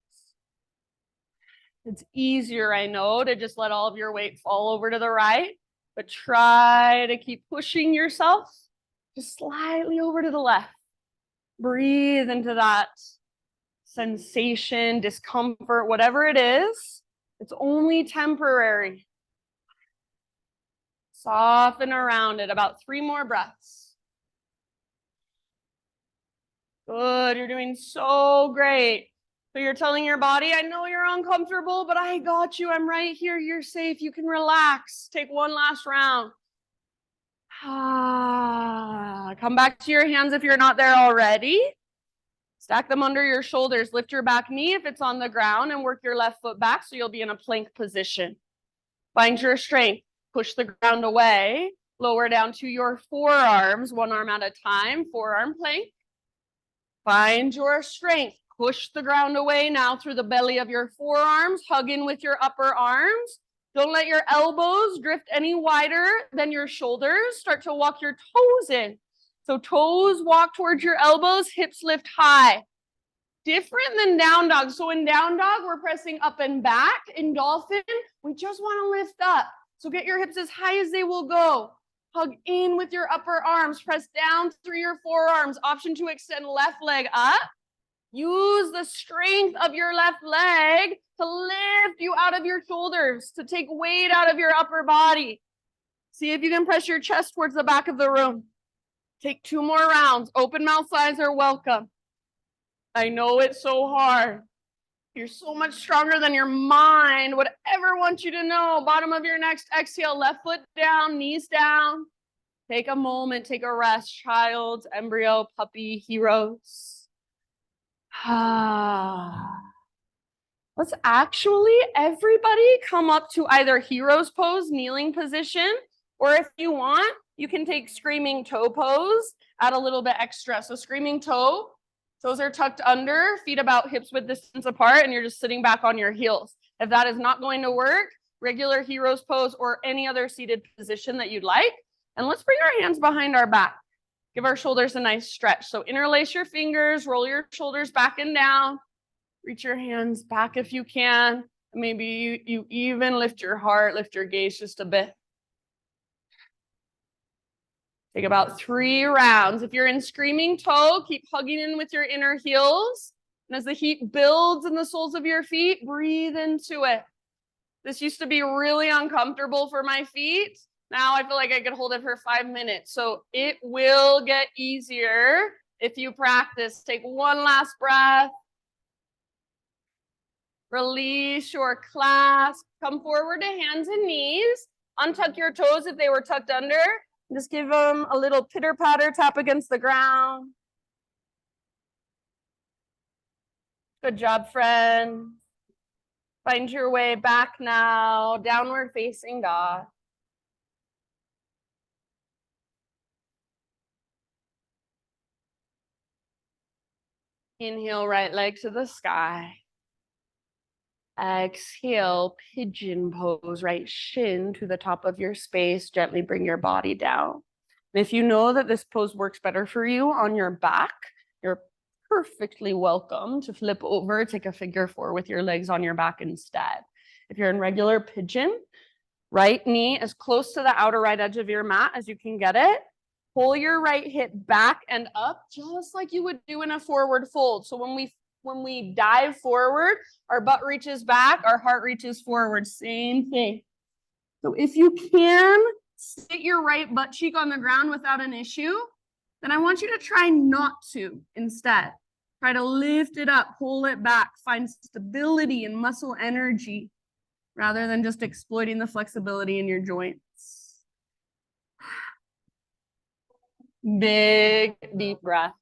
It's easier, I know, to just let all of your weight fall over to the right, but try to keep pushing yourself just slightly over to the left. Breathe into that sensation, discomfort, whatever it is. It's only temporary. Soften around it. About 3 more breaths. Good. You're doing so great. So you're telling your body, I know you're uncomfortable, but I got you. I'm right here. You're safe. You can relax. Take one last round. Come back to your hands if you're not there already. Stack them under your shoulders. Lift your back knee if it's on the ground and work your left foot back so you'll be in a plank position. Find your strength. Push the ground away. Lower down to your forearms, one arm at a time. Forearm plank. Find your strength. Push the ground away now through the belly of your forearms. Hug in with your upper arms. Don't let your elbows drift any wider than your shoulders. Start to walk your toes in. So toes walk towards your elbows, hips lift high. Different than down dog. So in down dog, we're pressing up and back. In dolphin, we just want to lift up. So get your hips as high as they will go. Hug in with your upper arms. Press down through your forearms. Option to extend left leg up. Use the strength of your left leg to lift you out of your shoulders, to take weight out of your upper body. See if you can press your chest towards the back of the room. Take 2 more rounds. Open mouth signs are welcome. I know it's so hard. You're so much stronger than your mind would ever want you to know. Bottom of your next exhale, left foot down, knees down. Take a moment, take a rest. Child, embryo, puppy, heroes. Let's actually, everybody come up to either hero's pose, kneeling position, or if you want, you can take screaming toe pose, add a little bit extra. So screaming toe, toes are tucked under, feet about hips width distance apart, and you're just sitting back on your heels. If that is not going to work, regular hero's pose or any other seated position that you'd like. And let's bring our hands behind our back. Give our shoulders a nice stretch. So interlace your fingers, roll your shoulders back and down. Reach your hands back if you can. Maybe you even lift your heart, lift your gaze just a bit. Take about 3 rounds. If you're in screaming toe, keep hugging in with your inner heels. And as the heat builds in the soles of your feet, breathe into it. This used to be really uncomfortable for my feet. Now I feel like I could hold it for 5 minutes. So it will get easier if you practice. Take one last breath. Release your clasp. Come forward to hands and knees. Untuck your toes if they were tucked under. Just give them a little pitter-patter tap against the ground. Good job, friend. Find your way back now. Downward facing dog. Inhale, right leg to the sky. Exhale, pigeon pose, right shin to the top of your space. Gently bring your body down. And if you know that this pose works better for you on your back, you're perfectly welcome to flip over, take a figure 4 with your legs on your back instead. If you're in regular pigeon, right knee as close to the outer right edge of your mat as you can get it. Pull your right hip back and up, just like you would do in a forward fold. So when we dive forward, our butt reaches back, our heart reaches forward, same thing. So if you can, sit your right butt cheek on the ground without an issue, then I want you to try not to instead. Try to lift it up, pull it back, find stability and muscle energy rather than just exploiting the flexibility in your joints. Big, deep breaths.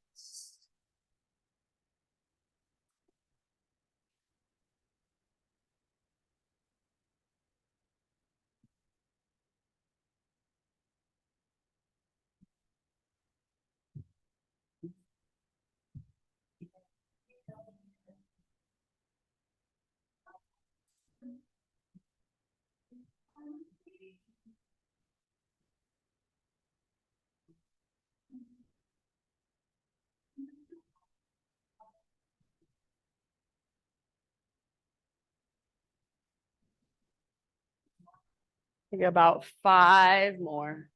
Take about 5 more.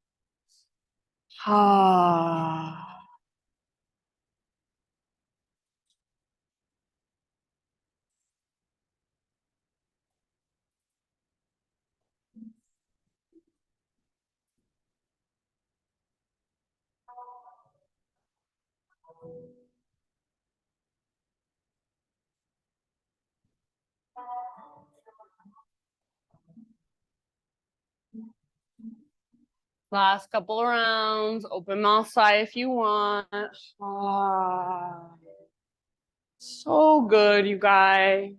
Last couple of rounds, open mouth sigh if you want. So good, you guys.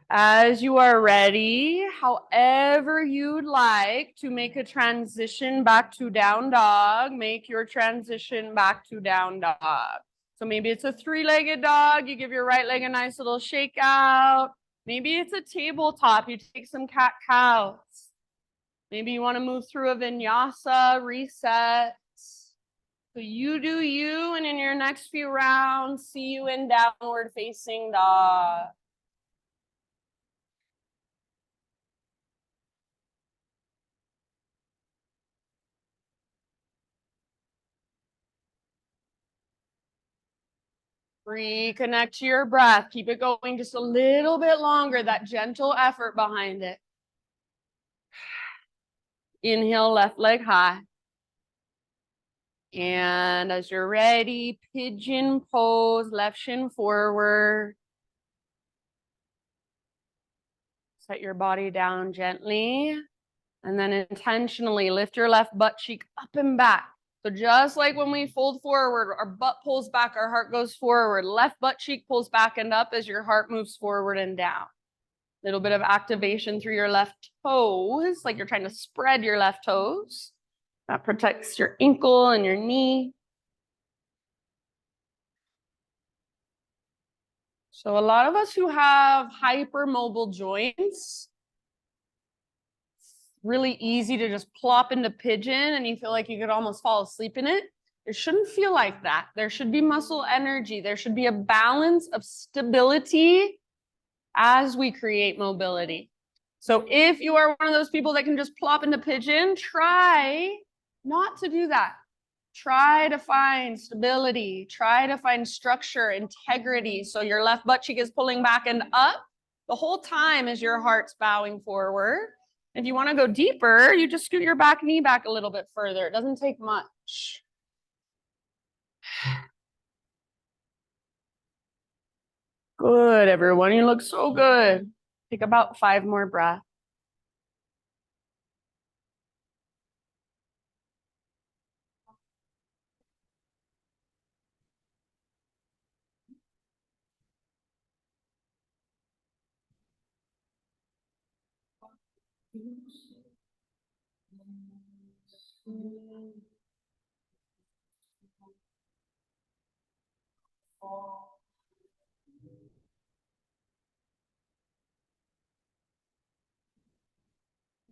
As you are ready, however you'd like to make a transition back to down dog, make your transition back to down dog. So maybe it's a 3-legged dog, you give your right leg a nice little shake out. Maybe it's a tabletop, you take some cat-cows. Maybe you want to move through a vinyasa, reset. So you do you, and in your next few rounds, see you in downward facing dog. Reconnect to your breath. Keep it going just a little bit longer, that gentle effort behind it. Inhale, left leg high. And as you're ready, pigeon pose, left shin forward. Set your body down gently. And then intentionally lift your left butt cheek up and back. So just like when we fold forward, our butt pulls back, our heart goes forward. Left butt cheek pulls back and up as your heart moves forward and down. Little bit of activation through your left toes, like you're trying to spread your left toes. That protects your ankle and your knee. So a lot of us who have hypermobile joints, really easy to just plop into pigeon and you feel like you could almost fall asleep in it. It shouldn't feel like that. There should be muscle energy. There should be a balance of stability as we create mobility. So if you are one of those people that can just plop into pigeon, try not to do that. Try to find stability. Try to find structure, integrity. So your left butt cheek is pulling back and up the whole time as your heart's bowing forward. If you want to go deeper, you just scoot your back knee back a little bit further. It doesn't take much. Good, everyone. You look so good. Take about 5 more breaths.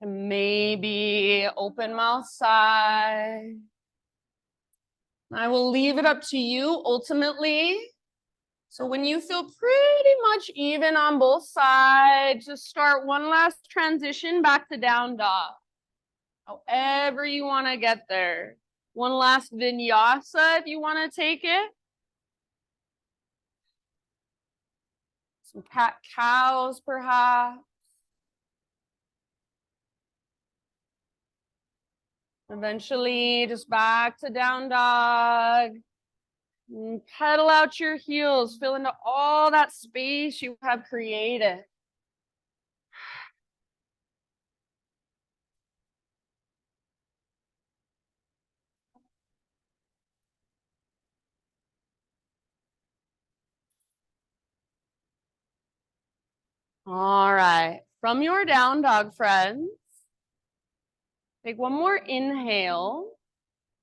And maybe open mouth sigh. I will leave it up to you ultimately. So when you feel pretty much even on both sides, just start one last transition back to down dog. However you want to get there. One last vinyasa if you want to take it. Some cat cows perhaps. Eventually, just back to down dog. And pedal out your heels, fill into all that space you have created. All right, from your down dog, friends, take one more inhale.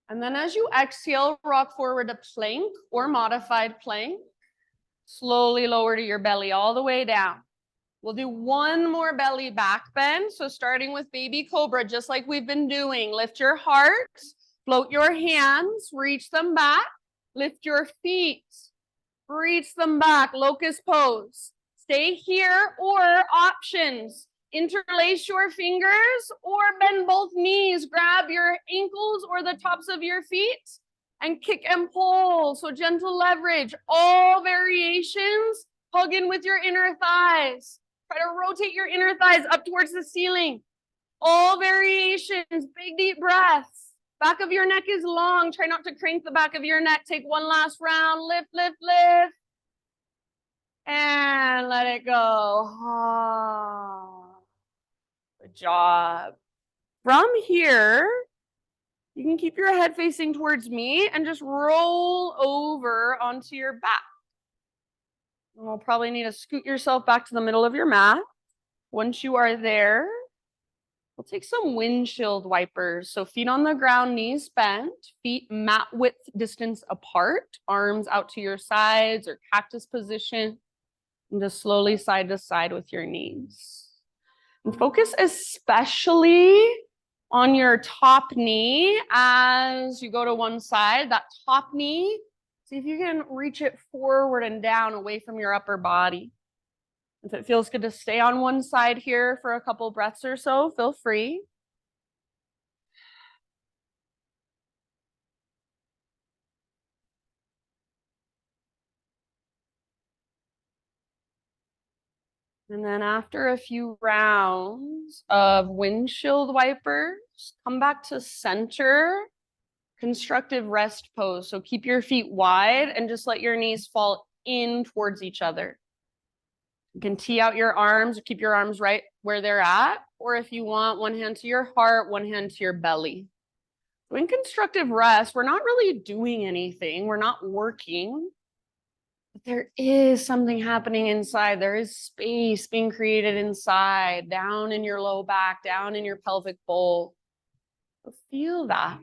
And then as you exhale, rock forward to plank or modified plank. Slowly lower to your belly all the way down. We'll do one more belly back bend. So starting with baby cobra, just like we've been doing, lift your heart, float your hands, reach them back, lift your feet, reach them back, locust pose. Stay here or options. Interlace your fingers or bend both knees. Grab your ankles or the tops of your feet and kick and pull. So gentle leverage. All variations. Hug in with your inner thighs. Try to rotate your inner thighs up towards the ceiling. All variations. Big deep breaths. Back of your neck is long. Try not to crank the back of your neck. Take one last round. Lift, lift, lift. And let it go. Good job. From here, you can keep your head facing towards me and just roll over onto your back. And we'll probably need to scoot yourself back to the middle of your mat. Once you are there, we'll take some windshield wipers. So feet on the ground, knees bent, feet mat width distance apart, arms out to your sides or cactus position. And just slowly side to side with your knees. And focus especially on your top knee as you go to one side. That top knee, see if you can reach it forward and down away from your upper body. If it feels good to stay on one side here for a couple breaths or so, feel free. And then after a few rounds of windshield wipers, come back to center, constructive rest pose. So keep your feet wide and just let your knees fall in towards each other. You can tee out your arms or keep your arms right where they're at. Or if you want, one hand to your heart, one hand to your belly. So in constructive rest, we're not really doing anything. We're not working. But there is something happening inside. There is space being created inside, down in your low back, down in your pelvic bowl. So feel that.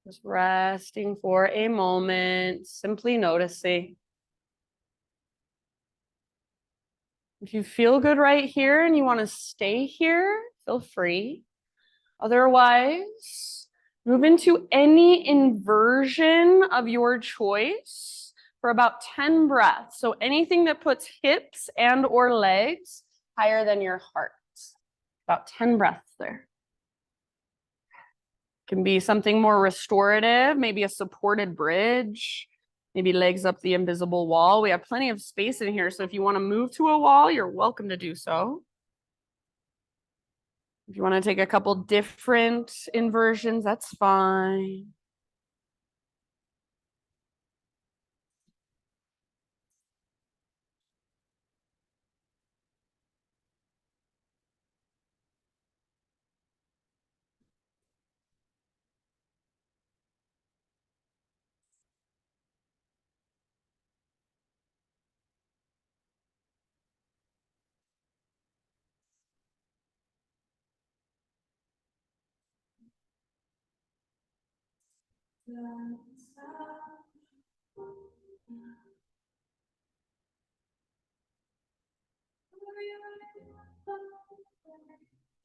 Just resting for a moment, simply noticing. If you feel good right here and you want to stay here, feel free. Otherwise, move into any inversion of your choice for about 10 breaths. So anything that puts hips and or legs higher than your heart. About 10 breaths there. Can be something more restorative, maybe a supported bridge, maybe legs up the invisible wall. We have plenty of space in here, so if you want to move to a wall, you're welcome to do so. If you want to take a couple different inversions, that's fine.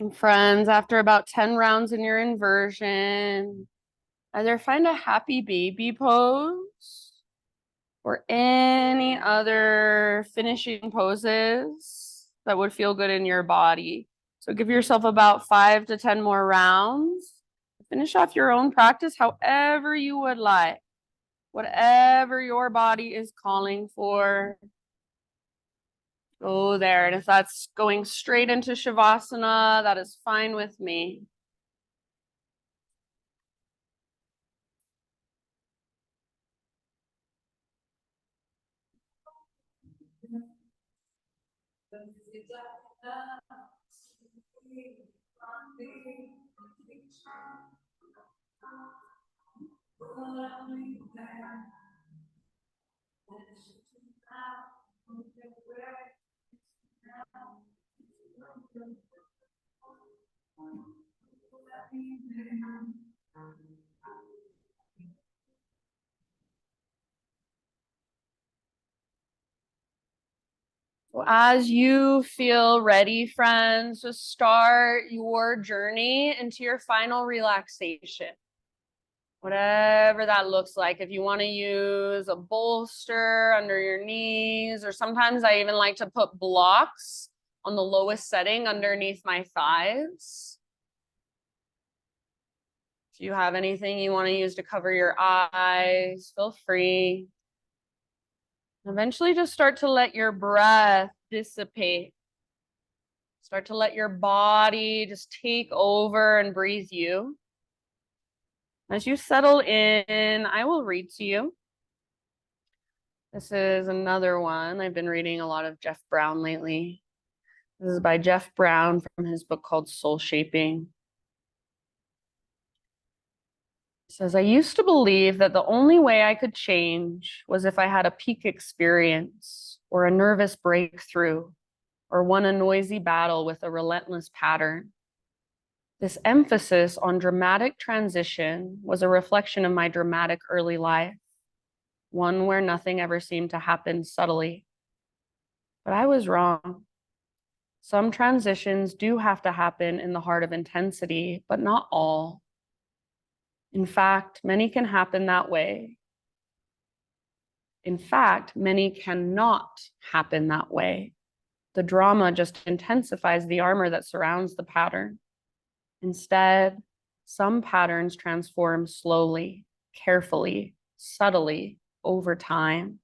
And friends, after about 10 rounds in your inversion, either find a happy baby pose or any other finishing poses that would feel good in your body. So give yourself about 5 to 10 more rounds. Finish off your own practice however you would like, whatever your body is calling for. Go there. And if that's going straight into Shavasana, that is fine with me. So as you feel ready, friends, just start your journey into your final relaxation. Whatever that looks like. If you want to use a bolster under your knees, or sometimes I even like to put blocks on the lowest setting underneath my thighs. If you have anything you want to use to cover your eyes, feel free. Eventually just start to let your breath dissipate. Start to let your body just take over and breathe you. As you settle in, I will read to you. This is another one. I've been reading a lot of Jeff Brown lately. This is by Jeff Brown from his book called Soul Shaping. It says, I used to believe that the only way I could change was if I had a peak experience or a nervous breakthrough or won a noisy battle with a relentless pattern. This emphasis on dramatic transition was a reflection of my dramatic early life, one where nothing ever seemed to happen subtly. But I was wrong. Some transitions do have to happen in the heart of intensity, but not all. In fact, many can happen that way. In fact, many cannot happen that way. The drama just intensifies the armor that surrounds the pattern. Instead, some patterns transform slowly, carefully, subtly over time.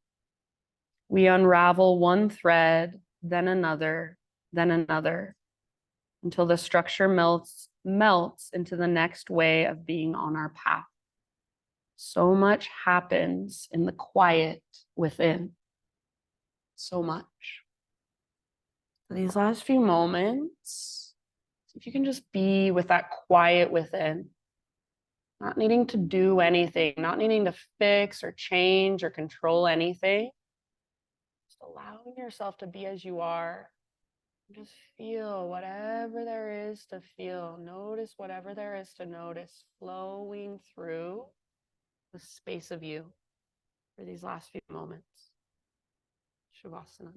We unravel one thread, then another, until the structure melts into the next way of being on our path. So much happens in the quiet within. So much. For these last few moments, if you can just be with that quiet within, not needing to do anything, not needing to fix or change or control anything, just allowing yourself to be as you are. Just feel whatever there is to feel. Notice whatever there is to notice flowing through the space of you for these last few moments. Shavasana.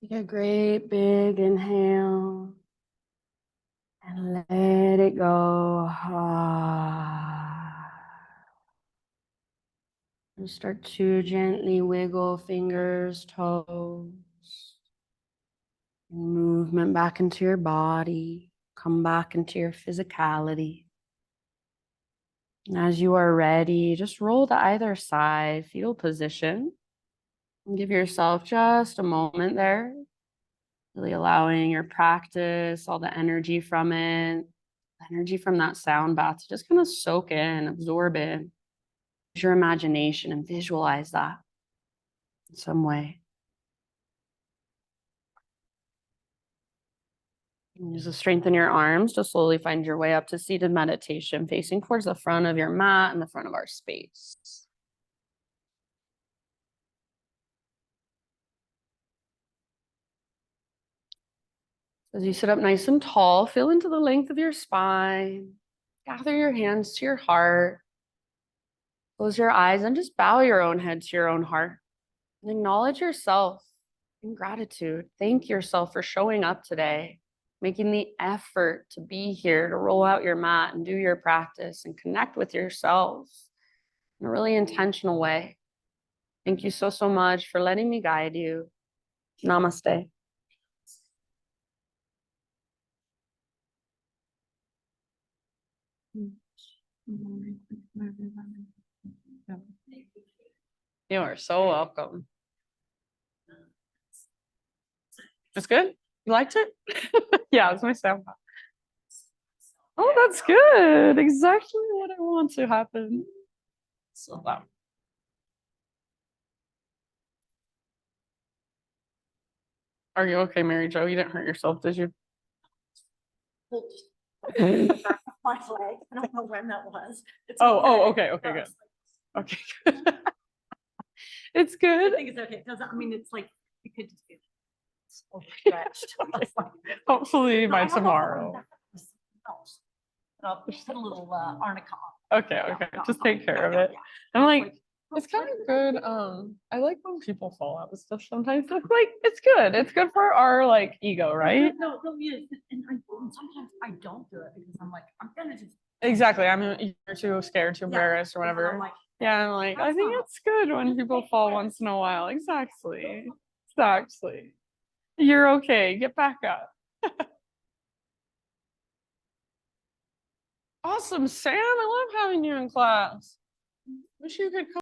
Take a great big inhale and let it go. And start to gently wiggle fingers, toes, and movement back into your body. Come back into your physicality. And as you are ready, just roll to either side, fetal position. And give yourself just a moment there. Really allowing your practice, all the energy from it, energy from that sound bath to just kind of soak in, absorb in. Use your imagination and visualize that in some way. Use the strength in your arms to slowly find your way up to seated meditation, facing towards the front of your mat and the front of our space. As you sit up nice and tall, feel into the length of your spine. Gather your hands to your heart. Close your eyes and just bow your own head to your own heart. And acknowledge yourself in gratitude. Thank yourself for showing up today, making the effort to be here, to roll out your mat and do your practice and connect with yourself in a really intentional way. Thank you so, so much for letting me guide you. Namaste. You are so welcome. It's good? You liked it? Yeah, it's my sound. Oh, that's good. Exactly what I want to happen. So loud. Are you okay, Mary Jo? You didn't hurt yourself, did you? My leg, I don't know when that was. It's Okay, good. Okay, good. It's I good. think it's okay. It doesn't, I mean, it's like, it could just be stretched. Hopefully by tomorrow. I'll put a little arnica on. Okay, just take care of it. I'm like, it's kind of good. I like when people fall out with stuff sometimes. It's like, it's good. It's good for our like ego, right? No, yeah. And sometimes I don't do it because I'm like, I'm gonna just. Exactly. You're too scared, too embarrassed or whatever. Yeah, I'm like, I think it's good when people fall once in a while. Exactly. You're okay. Get back up. Awesome, Sam. I love having you in class. Wish you could come.